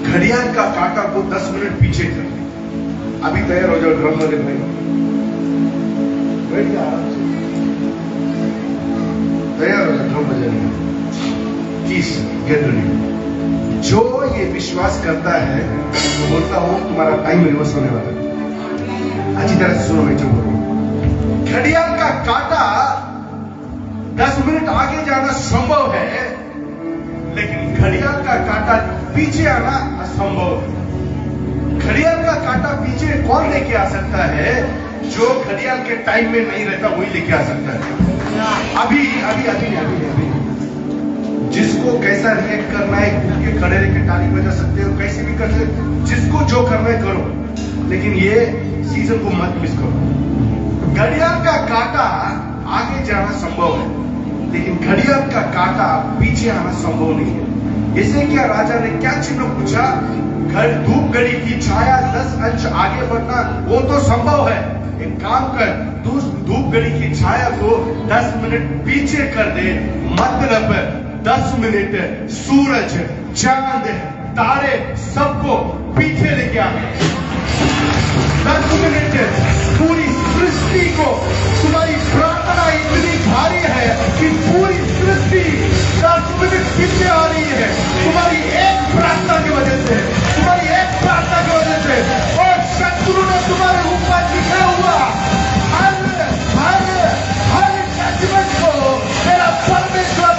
घड़ियाल का कांटा को 10 मिनट पीछे कर। अभी तैयार हो जाओ ड्रम वाले भाई, बैठ जा आराम से, तैयार हो जाओ ड्रम बजाने। Get ready. जो ये विश्वास करता है तो बोलता हूं तुम्हारा टाइम रिवर्स होने वाला है। अच्छी तरह से सुनो मैं जो बोल रहा हूं। घड़ियाल का कांटा 10 मिनट आगे जाना संभव है, लेकिन घड़ियाल का कांटा पीछे आना असंभव है। घड़ियाल का कांटा पीछे कौन लेके आ सकता है? जो घड़ियाल के टाइम में नहीं रहता वही लेके आ सकता है। अभी जिसको कैसा रिएक्ट करना है, उठ के खड़े रह के ताली बजा सकते हो, कैसे भी कर सकते, जिसको जो करना है करो, लेकिन ये सीजन को मत मिस करो। घड़ियाल का कांटा आगे जाना संभव है, लेकिन घड़ियाल का कांटा पीछे आना संभव नहीं है। इसे क्या राजा ने क्या चिन्ह पूछा? धूप घड़ी की छाया 10 अंश आगे बढ़ना वो तो संभव है। एक काम कर, धूप घड़ी की छाया को 10 मिनट पीछे कर दे। मतलब 10 मिनट सूरज, चांद, तारे सबको पीछे लेके आ गए। 10 मिनट पूरी सृष्टि को, तुम्हारी प्रार्थना इतनी भारी है कि पूरी सृष्टि 10 मिनट पीछे आ रही है तुम्हारी एक प्रार्थना की वजह से, तुम्हारी एक प्रार्थना की वजह से। और शत्रु ने तुम्हारे ऊपर लिखा हुआ हर जजमेंट को मेरा परमेश्वर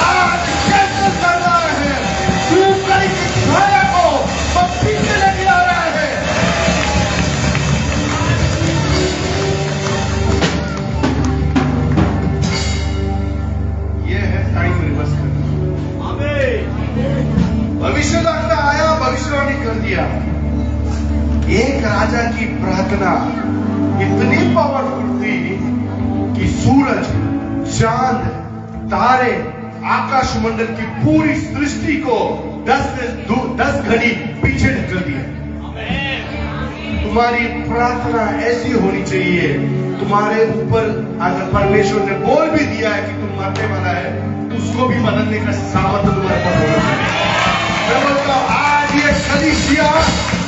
आज कैंसिल कर रहा है। धूप घड़ी की छाया को वो पीछे लेके आ रहा है। ये है टाइम रिवर्स करना। भविष्यद्वक्ता आया, भविष्यवाणी कर दिया। एक राजा की प्रार्थना इतनी पावरफुल थी कि सूरज, चांद, तारे, आकाश मंडल की पूरी सृष्टि को 10 घड़ी पीछे ढकेल दिया। तुम्हारी प्रार्थना ऐसी होनी चाहिए, तुम्हारे ऊपर अगर परमेश्वर ने बोल भी दिया है कि तुम मरने वाला है, उसको भी बदलने का सामर्थ्य तुम्हारे पास होना चाहिए। मैं बोलता हूं आज ये कलीसिया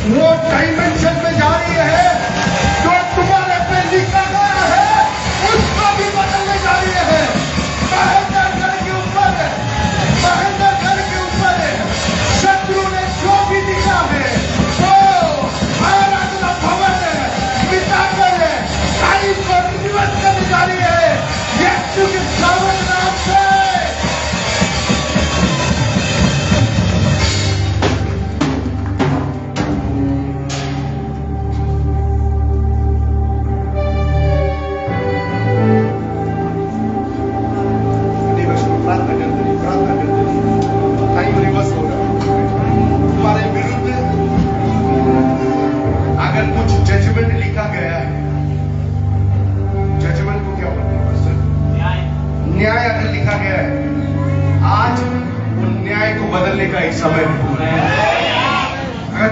वो डायमेंशन में जा रही है जो तुम्हारे पे लिखा गया है, उसको भी बदलने जा रही है। महेंद्र घर के ऊपर है, महेंद्र घर के ऊपर है, शत्रु ने जो भी लिखा है वो आराधना भवन है, मिटाकर है, टाइम को रिवर्स करने जा रही है यीशु के सामर्थ्य नाम से।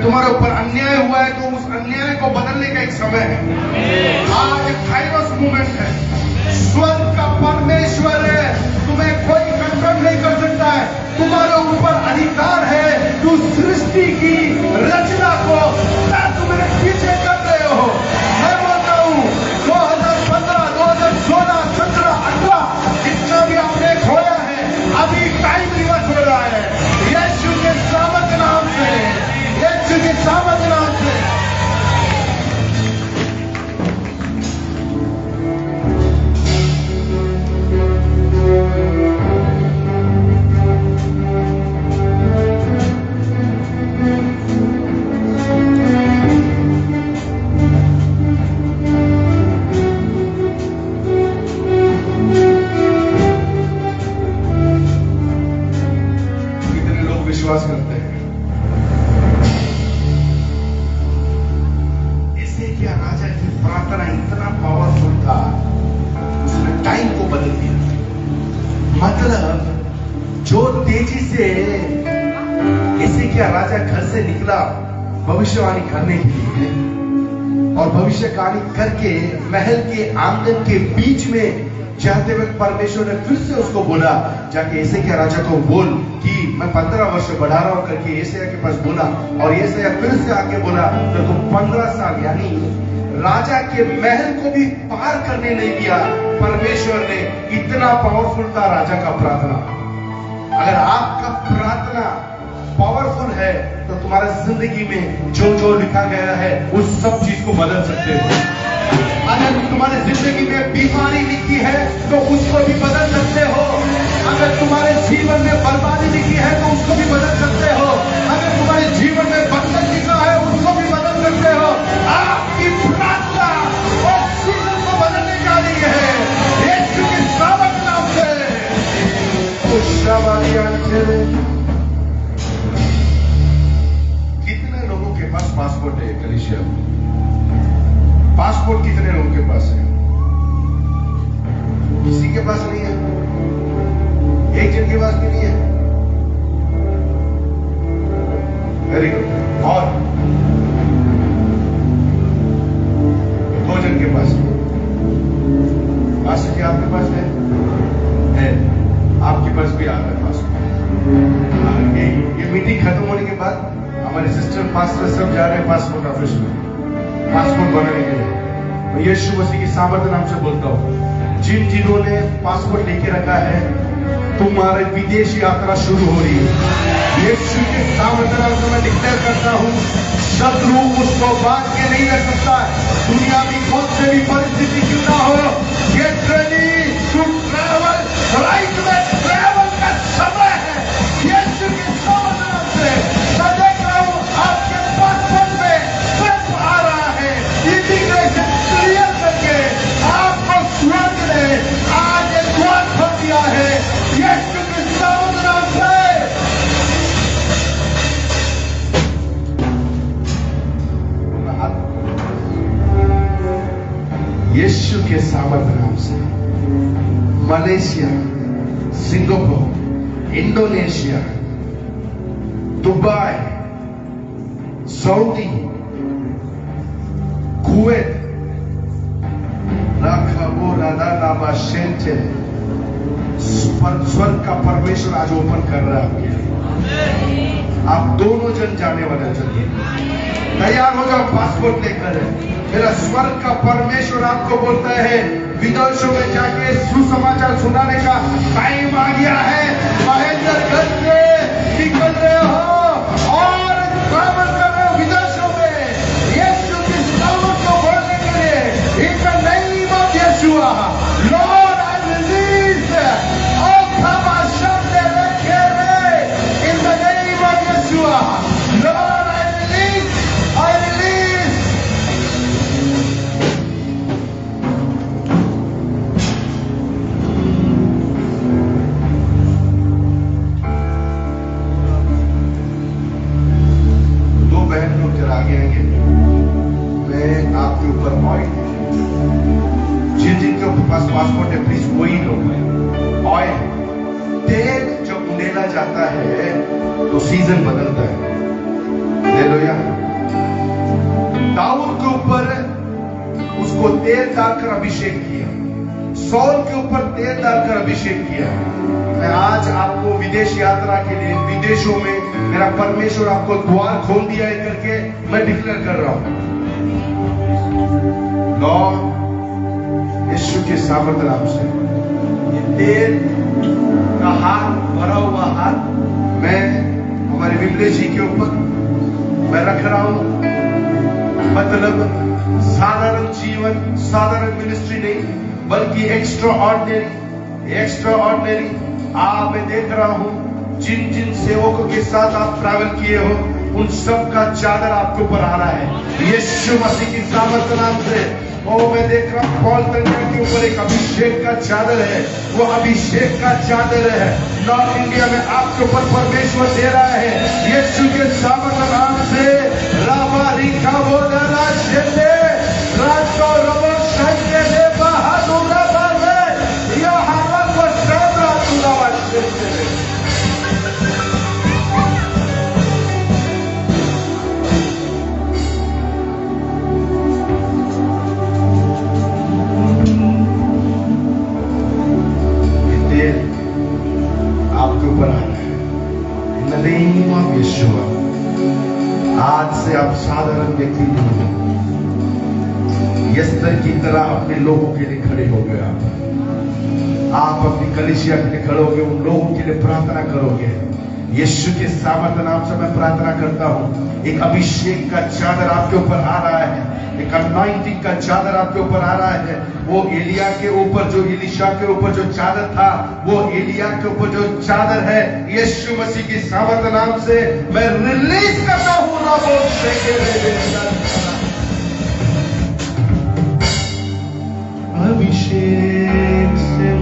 तुम्हारे ऊपर अन्याय हुआ है तो उस अन्याय को बदलने का एक समय है। आज काइरोस मूवमेंट है, स्वर्ग का परमेश्वर है, तुम्हें कोई कंट्रोल नहीं कर सकता है। तुम्हारे ऊपर अधिकार है, तू सृष्टि की रचना को तुम्हें पीछे कर रहे हो। मैं बोलता हूँ 2015, 2016, 17, 18 जितना भी आपने खोया है, अभी टाइम रिवर्स हो रहा है यीशु के सामर्थ्य नाम से, यीशु के सामर्थ्य नाम से। कितने लोग विश्वास करते हैं राजा की प्रार्थना इतना पावरफुल था, उसने टाइम को बदल दिया। मतलब जो तेजी से एसेकिया राजा घर से निकला भविष्यवाणी करने के लिए और भविष्यवाणी करके महल के आंगन के बीच में जाते हुए परमेश्वर ने फिर से उसको बोला, जाके एसेकिया राजा को बोल कि मैं 15 वर्ष बढ़ा रहा हूं करके एसेकिया के पास बोला। और एसेकिया फिर से आके बोला तो 15 साल, यानी राजा के महल को भी पार करने नहीं दिया परमेश्वर ने। इतना पावरफुल था राजा का प्रार्थना। अगर आपका प्रार्थना पावरफुल है तो तुम्हारे जिंदगी में जो जो लिखा गया है उस सब चीज को बदल सकते हो। अगर तुम्हारे जिंदगी में बीमारी लिखी है तो उसको भी बदल सकते हो। अगर तुम्हारे जीवन में बर्बादी लिखी है तो उसको भी बदल सकते हो। अगर तुम्हारे जीवन में बंधन लिखा है उसको भी बदल सकते हो। आपकी प्रार्थना और सीजन को बदलने जा रही है यीशु के सामर्थ्य नाम से। कितने लोगों के पास पासपोर्ट है कलीसिया? पासपोर्ट कितने लोगों के पास है? किसी के पास नहीं है, एक जन के पास भी नहीं है। Very good. और 2 जन के पास है। पास क्या आपके पास है? आपके पास भी आ रहा है पासपोर्ट। ये मीटिंग खत्म होने के बाद हमारे सिस्टर पास्टर सब जा रहे हैं पासपोर्ट ऑफिस में पासपोर्ट बनाने के लिए। तो यीशु मसीह की सामर्थ्य नाम से बोलता हूं, जिन जिन्होंने पासपोर्ट लेके रखा है तुम्हारी विदेश यात्रा शुरू हो रही है। यीशु के सामर्थ्य नाम से मैं डिक्लेयर करता हूं, शत्रु उसको बांध के नहीं रख सकता। दुनिया की कौन से भी परिस्थिति क्यों ना हो, get ready to travel. Right में ट्रैवल का समय है यीशु के सामर्थ्य नाम से। मैं देख रहा हूं आपके पासपोर्ट में सब आ रहा है, इमिग्रेशन क्लियर करके आपको स्वर्ग ने आज एक द्वार खोल दिया है यीशु के सामर्थ्य नाम से। यीशु के सामर्थ्य नाम से Malaysia, Singapore, Indonesia, Dubai, Saudi, Kuwait, स्वर्ग का परमेश्वर आज ओपन कर रहा है। आप दोनों जन जाने वाले चलिए, तैयार हो जाओ पासपोर्ट लेकर। मेरा स्वर्ग का परमेश्वर आपको बोलता है विदेशों में जाके सुसमाचार सुनाने का टाइम आ गया है। महेंद्रगढ़ से निकल रहे हो और ट्रैवल कर रहे हो विदेशों में, यीशु की सामर्थ को बोलने के लिए। In the name of Yeshua, Lord I release all commission दे रखे रे, in the name of Yeshua, Lord I release, I release. दो बहन लोग जरा आगे आएंगे, मैं आपके ऊपर ऑयल, जिनके पास पासपोर्ट है प्लीज वही लोग। ऑयल, तेल जब उंडेला जाता है तो सीजन बदलता है। हालेलुया। दाऊद के ऊपर उसको तेल डालकर अभिषेक किया, सौल के ऊपर तेल डालकर अभिषेक किया। मैं आज आपको विदेश यात्रा के लिए, विदेशों में मेरा परमेश्वर आपको द्वार खोल दिया है करके मैं डिक्लेयर कर रहा हूं। लॉर्ड यीशु के सामर्थ नाम से ये तेल का हाथ, भरा हुआ हाथ मैं हमारे विमले जी के ऊपर मैं रख रहा हूं। मतलब साधारण जीवन, साधारण मिनिस्ट्री नहीं, बल्कि एक्स्ट्रा ऑर्डिनरी। मैं देख रहा हूं जिन जिन सेवकों के साथ आप ट्रैवल किए हो उन सब का चादर आपके ऊपर आ रहा है यीशु मसीह की सामर्थ नाम से। ओ मैं देख रहा हूं पॉल तन्या के ऊपर एक अभिषेक का चादर है, वो अभिषेक का चादर है नॉर्थ इंडिया में आपके ऊपर परमेश्वर दे रहा है यीशु के सामर्थ नाम से। राबा रिखा बोला शेदे रातो रबो शंके दे बहादुरा बावे या हवा को साबरा तुलावा शेदे। आपके ऊपर आ रहा है इन द नेम ऑफ यीशुआ। आज से आप साधारण व्यक्ति नहीं हो, यस्तर की तरह अपने लोगों के लिए खड़े हो गए। आप अपनी कलीसिया के लिए खड़े होगे, उन लोगों के लिए प्रार्थना करोगे। यीशु के सामर्थ नाम से मैं प्रार्थना करता हूं, एक अभिषेक का चादर आपके ऊपर आ रहा है, एक अनॉइंटिंग का चादर आपके ऊपर आ रहा है। वो एलिया के ऊपर जो, एलीशा के ऊपर जो चादर था, वो एलिया के ऊपर जो चादर है यीशु मसीह की सामर्थ नाम से मैं रिलीज करता हूं। अभिषेक से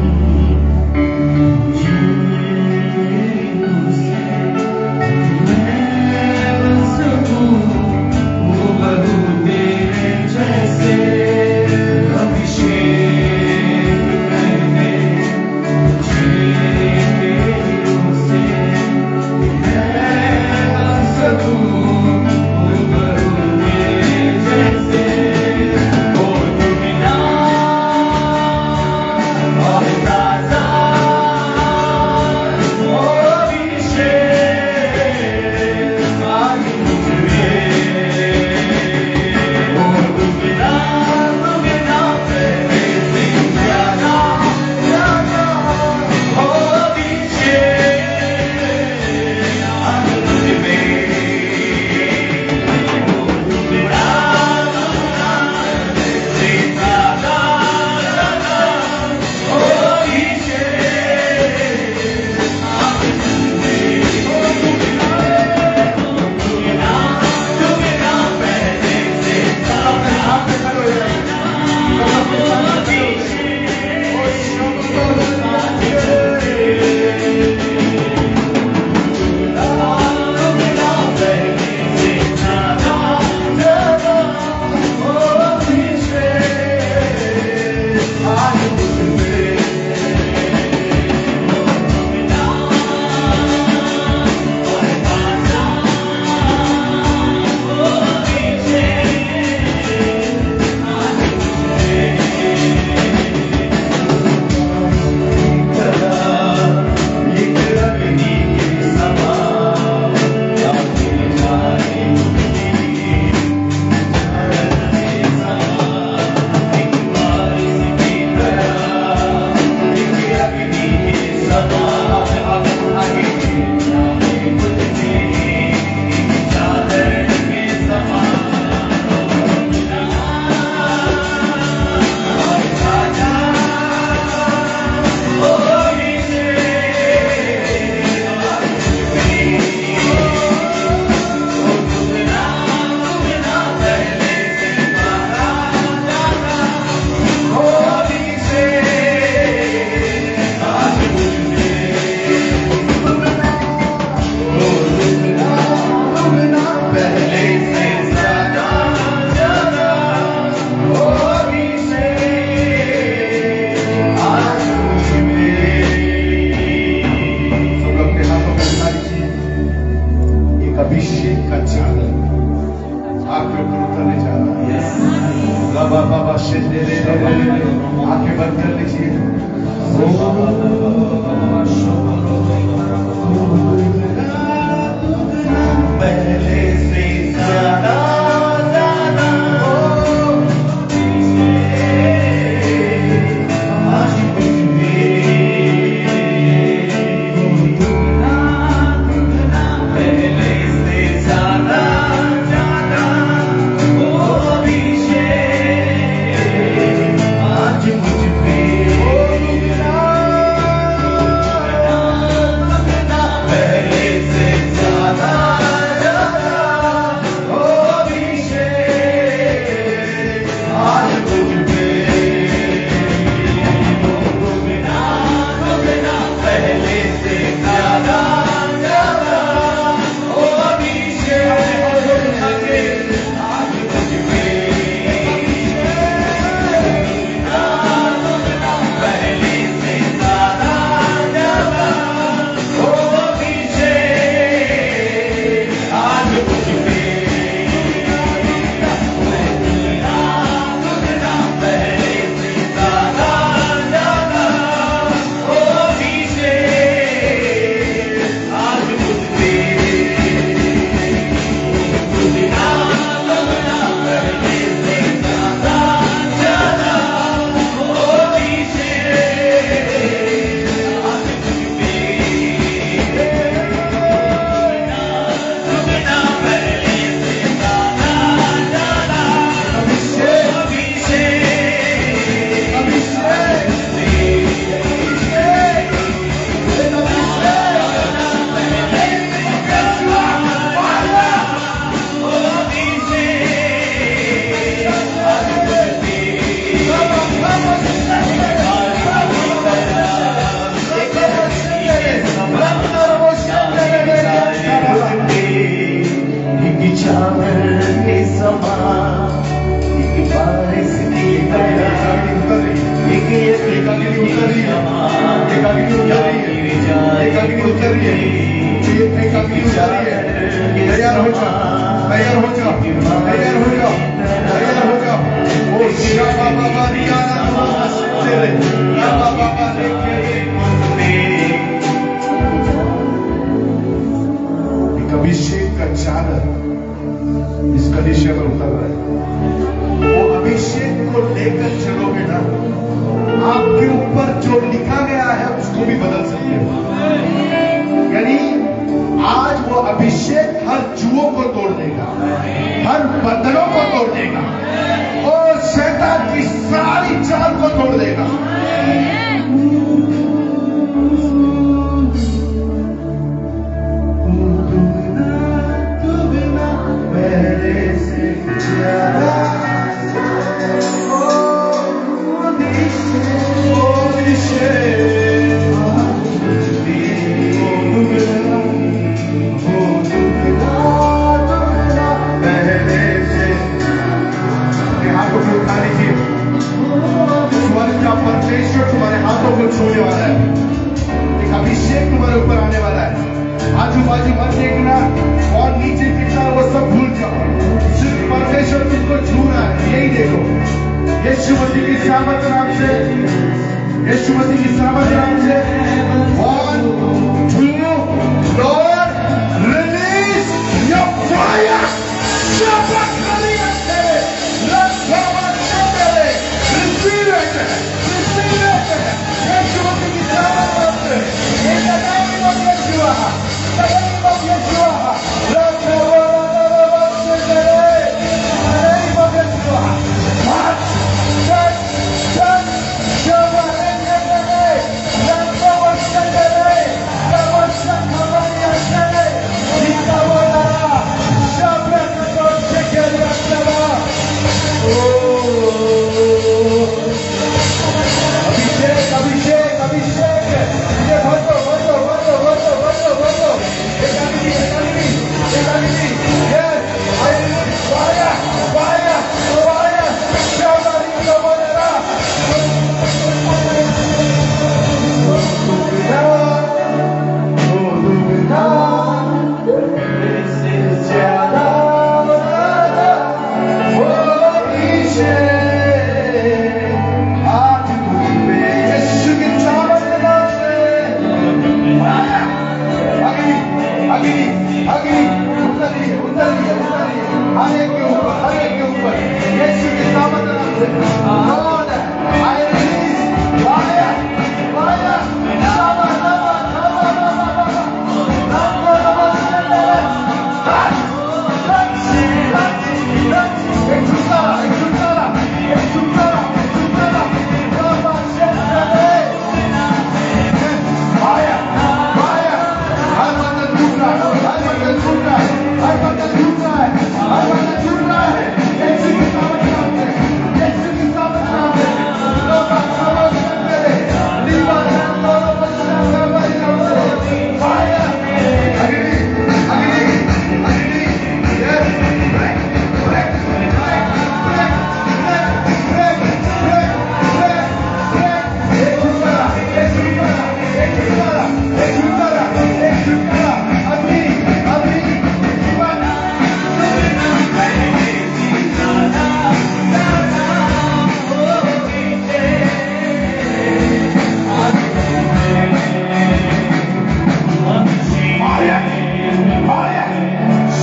अभिषेक का चादर आपके ऊपर उतरने जा रहा है। बाबा बाबा आंखें बंद कर लीजिए। पहले से ज्यादा तैयार हो जाओ, तैयार हो जाओ, तैयार हो जाओ, तैयार हो जाओ। ओ शिवा बाबा रियाना तेरे बाबा बाबा लेके एक अभिषेक का चादर इस कलीसिया पर उतर रहा है। वो अभिषेक को लेकर चलोगे ना, आपके ऊपर जो लिखा गया है उसको भी बदल सकते हो। यानी आज वो अभिषेक हर जुओं को तोड़ देगा, हर बंधनों को तोड़ देगा और शैतान की सारी चाल को तोड़ देगा। पहले से ज्यादा परमेश्वर तुम्हारे हाथों को छूने वाला है। एक अभिषेक तुम्हारे ऊपर आने वाला है। आजू बाजू मत देखना और नीचे कितना वो सब भूल जाओ, सिर्फ परमेश्वर तुमको छू रहा है, यही देखो। यीशु मसीह की सामर्थ नाम से, यीशु मसीह की सामर्थ नाम से 1 2 लॉर्ड रिलीज योर फायर। हर एक के ऊपर, हर एक के ऊपर यीशु के सामर्थ नाम से Lord, I release fire, fire,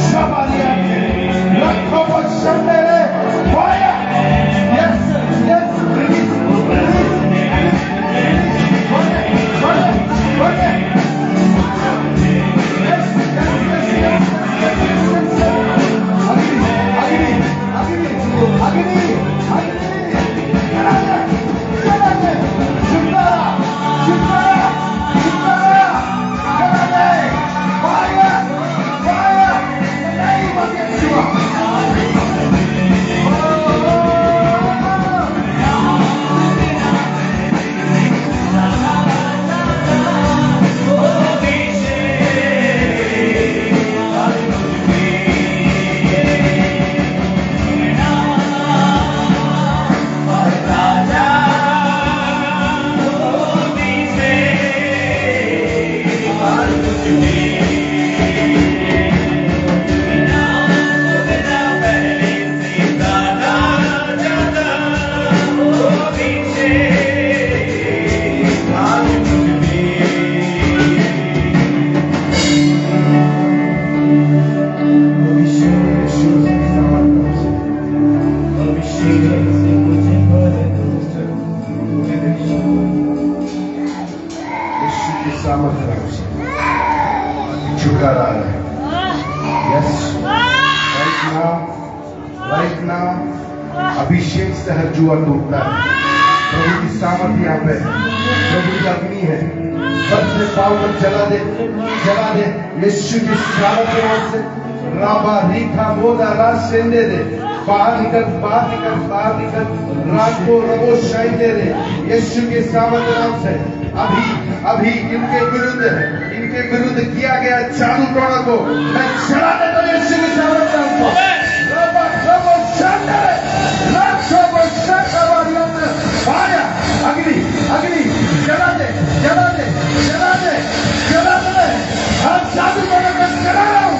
Shaba, Shaba, Shaba, Shaba, अभिषेक से हर जुआ टूटता है। प्रभु की सामर्थ यहाँ पे है, प्रभु की अग्नि है, सबसे पावन जला दे, जला दे यीशु की सामर्थ के नाम से। राबा रीखा मोदा राज सेंदे दे, बाहर निकल, बाहर निकल, बाहर निकल, रात को रबो शाइन दे दे यीशु के सामर्थ नाम से। अभी अभी इनके विरुद्ध किया गया जादू टोना को मैं जला देता हूं यीशु के सामर्थ नाम से। अग्नि अग्नि जला दे, जला दे, जला दे, जला दे, हर जादू को मैं जला रहा हूं,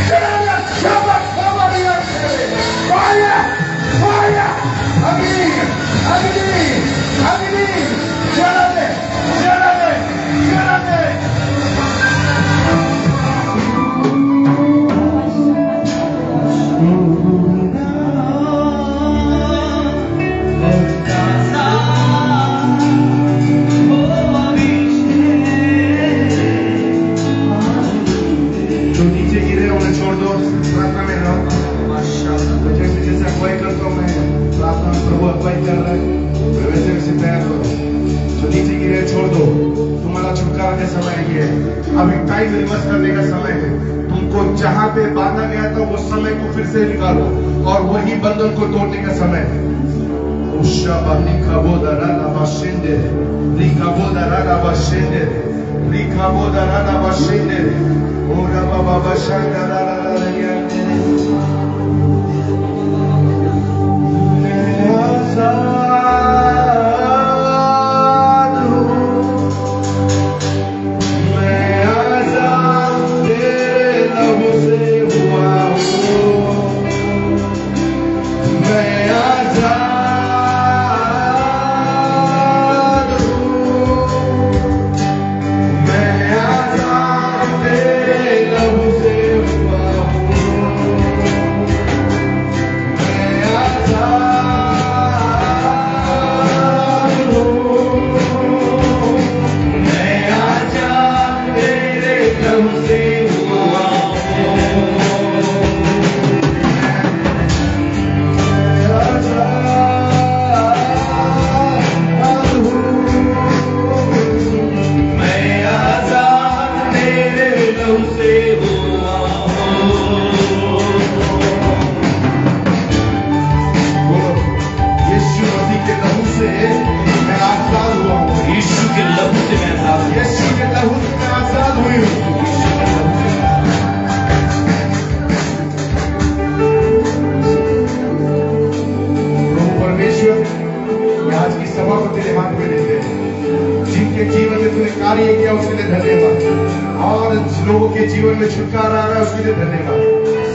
जला दे, फायर फायर, अग्नि अग्नि अग्नि, जला दे, जला दे, जला दे। अभी टाइम रिवर्स करने का समय है। तुमको जहां पे बांधा गया था वो समय को फिर से निकालो और वही बंधन को तोड़ने का समय है। लोगों के जीवन में छुटकारा आ रहा है, उसके लिए धन्यवाद।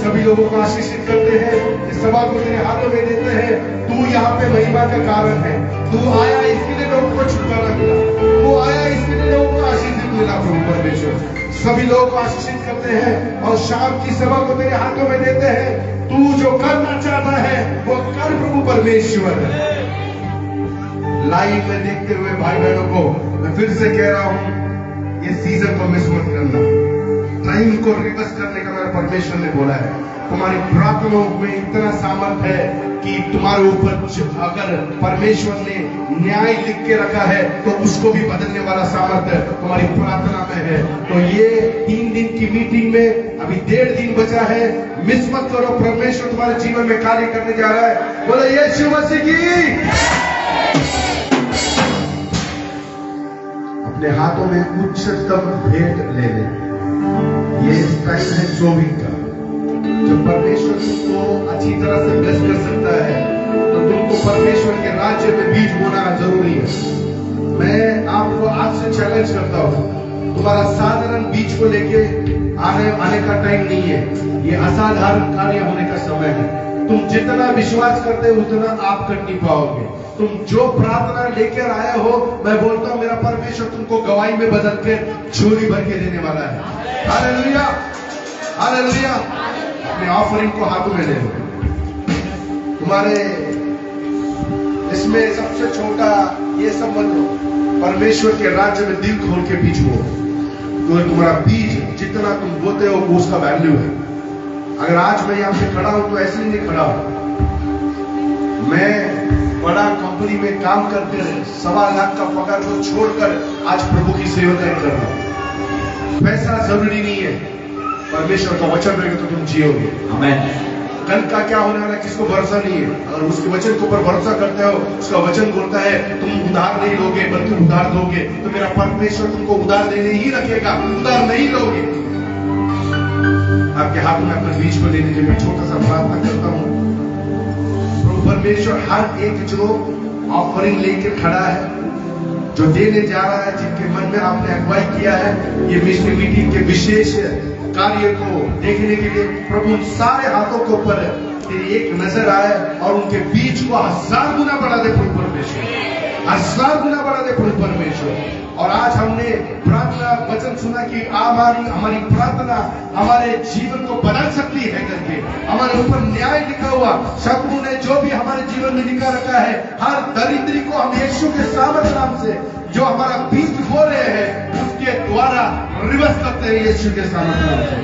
सभी लोगों को आशीषित करते हैं, इस सभा को तेरे हाथों में देते हैं। तू यहाँ पे महिमा का कारण है। तू आया इसके लिए लोगों को छुटकारा मिला, तू आया इसके लिए लोगों को आशीषित मिला। प्रभु परमेश्वर सभी लोगों को आशीषित करते हैं और शाम की सभा को तेरे हाथों में देते हैं। तू जो करना चाहता है वो कर प्रभु परमेश्वर। लाइव में देखते हुए भाई बहनों को मैं फिर से कह रहा हूं, ये सीजन को मिस मत करना। टाइम को रिवर्स करने का मेरा परमेश्वर ने बोला है। तुम्हारी प्रार्थनाओं में इतना सामर्थ है कि तुम्हारे ऊपर अगर परमेश्वर ने न्याय लिख के रखा है तो उसको भी बदलने वाला सामर्थ्य तुम्हारी प्रार्थना में है। तो ये 3 दिन की मीटिंग में अभी 1.5 दिन बचा है, मिस मत करो। परमेश्वर तुम्हारे जीवन में कार्य करने जा रहा है। बोलो यीशु मसीह की। अपने हाथों में उच्चतम भेंट ले ले। ये टाइम है 24 का, जब परमेश्वर तुमको अच्छी तरह से ब्लेस कर सकता है तो तुमको परमेश्वर के राज्य में बीज बोना जरूरी है। मैं आपको आज से चैलेंज करता हूं, तुम्हारा साधारण बीज को लेके आने का टाइम नहीं है, ये असाधारण कार्य होने का समय है। तुम जितना विश्वास करते हो उतना आप कर नहीं पाओगे। तुम जो प्रार्थना लेकर आए हो, मैं बोलता हूं मेरा परमेश्वर तुमको गवाही में बदल के झोली भर के देने वाला है। Hallelujah, hallelujah. अपने ऑफरिंग को हाथों में ले लो। तुम्हारे इसमें सबसे छोटा ये सब मत लो, परमेश्वर के राज्य में दिल खोल के बीज बो। तो तुम्हारा बीज जितना तुम बोते हो वो उसका वैल्यू है। अगर आज मैं यहाँ पे खड़ा हूं तो ऐसे ही नहीं खड़ा हूं। मैं बड़ा कंपनी में काम करके 1.25 लाख का पगार को छोड़कर आज प्रभु की सेवा कर रहा हूं। पैसा जरूरी नहीं है, परमेश्वर का वचन रहेगा तो तुम जियोगे। आमीन। कल का क्या होने वाला किसको भरोसा नहीं है। अगर उसके वचन के ऊपर भरोसा करते हो, उसका वचन बोलता है तुम उधार नहीं लोगे बल्कि उधार दोगे, तो मेरा परमेश्वर तुमको उधार देने ही रखेगा, उधार नहीं लोगे। आपके हाथों में अपने बीज को ले लीजिए। मैं छोटा सा प्रार्थना करता हूँ। प्रभु परमेश्वर हर एक जो ऑफरिंग लेकर खड़ा है, जो देने जा रहा है, जिनके मन में आपने अगुवाई किया है ये मिशनरी मीटिंग के विशेष कार्य को देखने के लिए, प्रभु उन सारे हाथों के ऊपर तेरी एक नजर आए और उनके बीच को 1000 गुना बढ़ा दे प्रभु परमेश्वर, 1000 गुना बढ़ा दे प्रभु परमेश्वर। और आज हमने प्रार्थना वचन सुना कि हमारी प्रार्थना हमारे जीवन को बदल सकती है करके, हमारे ऊपर न्याय लिखा हुआ शत्रु ने जो भी हमारे जीवन में लिखा रखा है, हर दरिद्री को हम यीशु के सामर्थ्य नाम से जो हमारा बीज बो रहे हैं उसके द्वारा रिवर्स करते हैं यीशु के सामर्थ्य नाम से।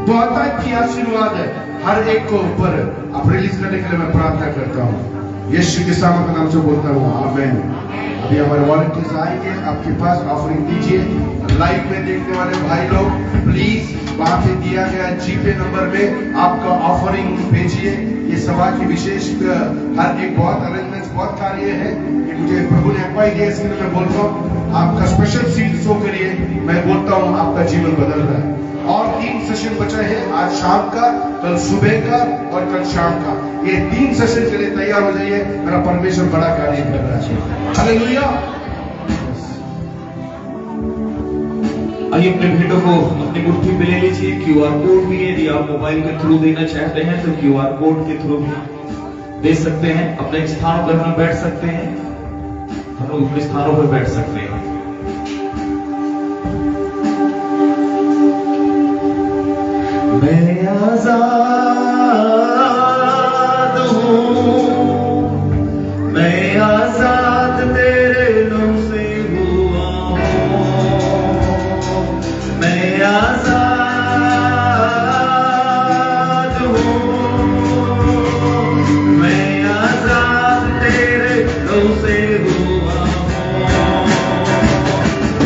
बहुत की आशीर्वाद है हर एक को ऊपर आप रिलीज करने के लिए मैं प्रार्थना करता हूँ यीशु के सामर्थ्य नाम से बोलता हूँ आमीन। अभी हमारे वॉलंटियर्स आएंगे आपके पास, ऑफरिंग दीजिए। लाइव में देखने वाले भाई लोग प्लीज वहां पे दिया गया जीपे नंबर में आपका ऑफरिंग भेजिए। ये सभा की विशेष हर एक बहुत अरेंजमेंट बहुत कार्य है, मुझे प्रभु ने अगुवाई दिया, इसके लिए मैं बोलता हूँ आपका स्पेशल सीट शो करिए। मैं बोलता हूँ आपका जीवन बदल रहा है। और 3 सेशन बचा है, आज शाम का, कल सुबह का और कल शाम का। ये 3 सेशन के लिए तैयार हो जाइए, मेरा परमेश्वर बड़ा कार्य कर रहा है। हालेलुया। आइए अपने भेंटों को अपनी मुट्ठी में ले लीजिए। QR कोड भी है, यदि आप मोबाइल के थ्रू देना चाहते हैं तो QR कोड के थ्रू भी दे सकते हैं। अपने स्थानों पर हम बैठ सकते हैं, हम लोग अपने स्थानों पर बैठ सकते हैं। मैं आजाद हूँ, मैं आजाद तेरे नाम से हुआ हूँ। मैं आजाद हूँ, मैं आजाद तेरे नाम से हुआ हूँ।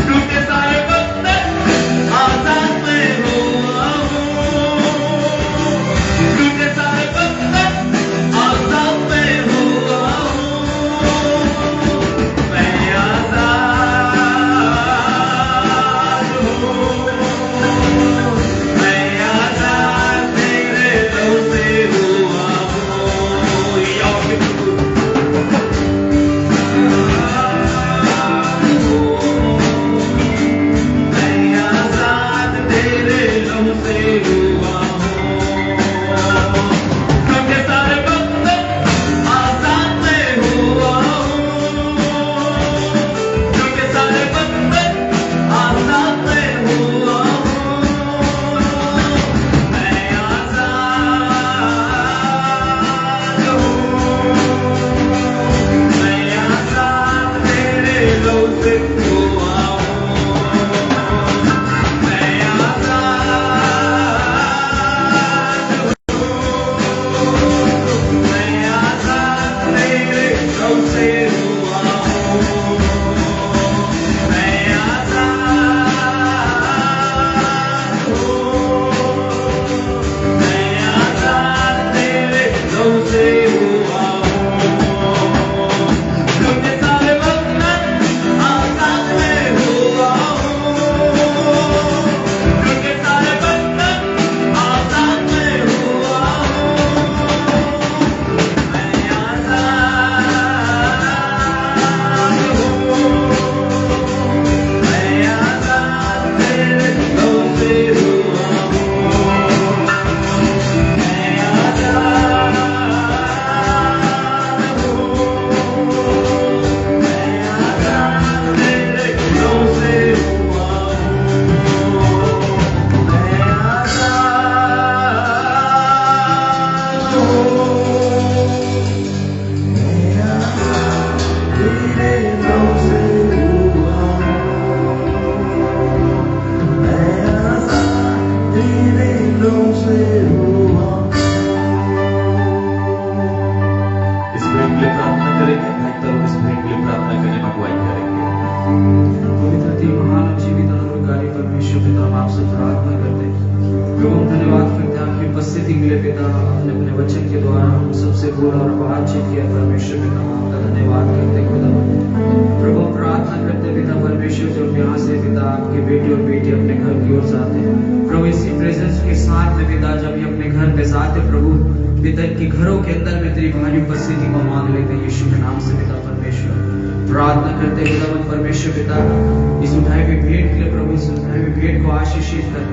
टूटे सारे बंधन आजाद मैं हुआ हूँ। टूटे सारे बंधन आजाद मैं हुआ हूँ। मैं आजाद हूँ, से प्रार्थना करते हैं। प्रभु हम धन्यवाद करते हैं आपकी उपस्थिति के लिए पिता। आपने अपने वचन के द्वारा हम सबसे बोला और बातचीत किया परमेश्वर पिता, आपका धन्यवाद करते हैं खुदा। प्रभु हम प्रार्थना करते हैं पिता परमेश्वर, जब यहाँ से पिता आपके बेटे और बेटी अपने घर की ओर जाते हैं प्रभु, इसी प्रेजेंस के साथ में पिता जब ये अपने घर पे जाते प्रभु पिता के घरों के अंदर में तेरी भारी उपस्थिति को मांग लेते हैं यीशु के नाम से पिता परमेश्वर। प्रार्थना करते हैं पिता परमेश्वर पिता इस उठाई हुई भेंट के लिए प्रभु, इस उठाई हुई भेंट को आशीषित कर।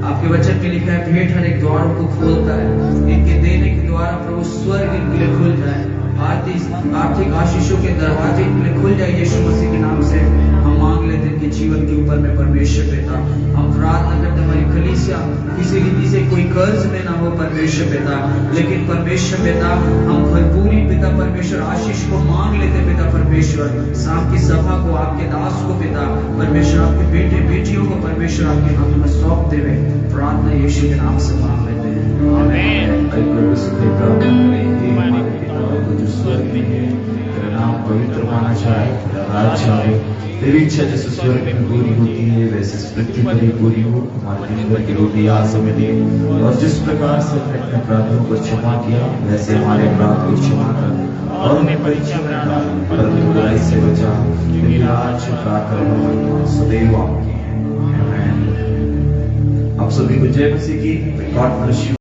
आपके वचन में लिखा है भेंट हर एक द्वारों को खोलता है, इनके देने के द्वारा प्रभु स्वर्ग इनके लिए खुल जाए, आर्थिक आशीषों के दरवाजे इनके लिए खुल जाए यीशु मसीह के नाम से हम मांग लेते हैं कि जीवन के ऊपर में परमेश्वर पिता। हम प्रार्थना करते हमारी कलीसिया किसी रीति से कोई कर्ज में ना हो परमेश्वर पिता, लेकिन परमेश्वर पिता हम भरपूरी पिता परमेश्वर आशीष को मांग लेते पिता परमेश्वर। आपकी सभा को, आपके दास को पिता परमेश्वर, आपके बेटे बेटियों को परमेश्वर आपके हाथ में सौंपते हुए प्रार्थना यीशु के नाम से मांग लेते हैं। जो स्वर्ग में है तेरा नाम पवित्र माना जाए, तेरा राज्य आए, तेरी इच्छा जैसे स्वर्ग में पूरी होती है वैसे इस पृथ्वी पर ही पूरी हो। हमारे दिन भर की रोटी आज हमें दे, और जिस प्रकार से हमने अपने अपराधों को क्षमा किया वैसे हमारे अपराध को क्षमा कर, और हमें परीक्षा में न डाल परंतु बुराई से बचा, क्योंकि राज्य प्रार्थना सदैव आपकी है। आमीन। आप सभी को जय मसीह की। God bless you.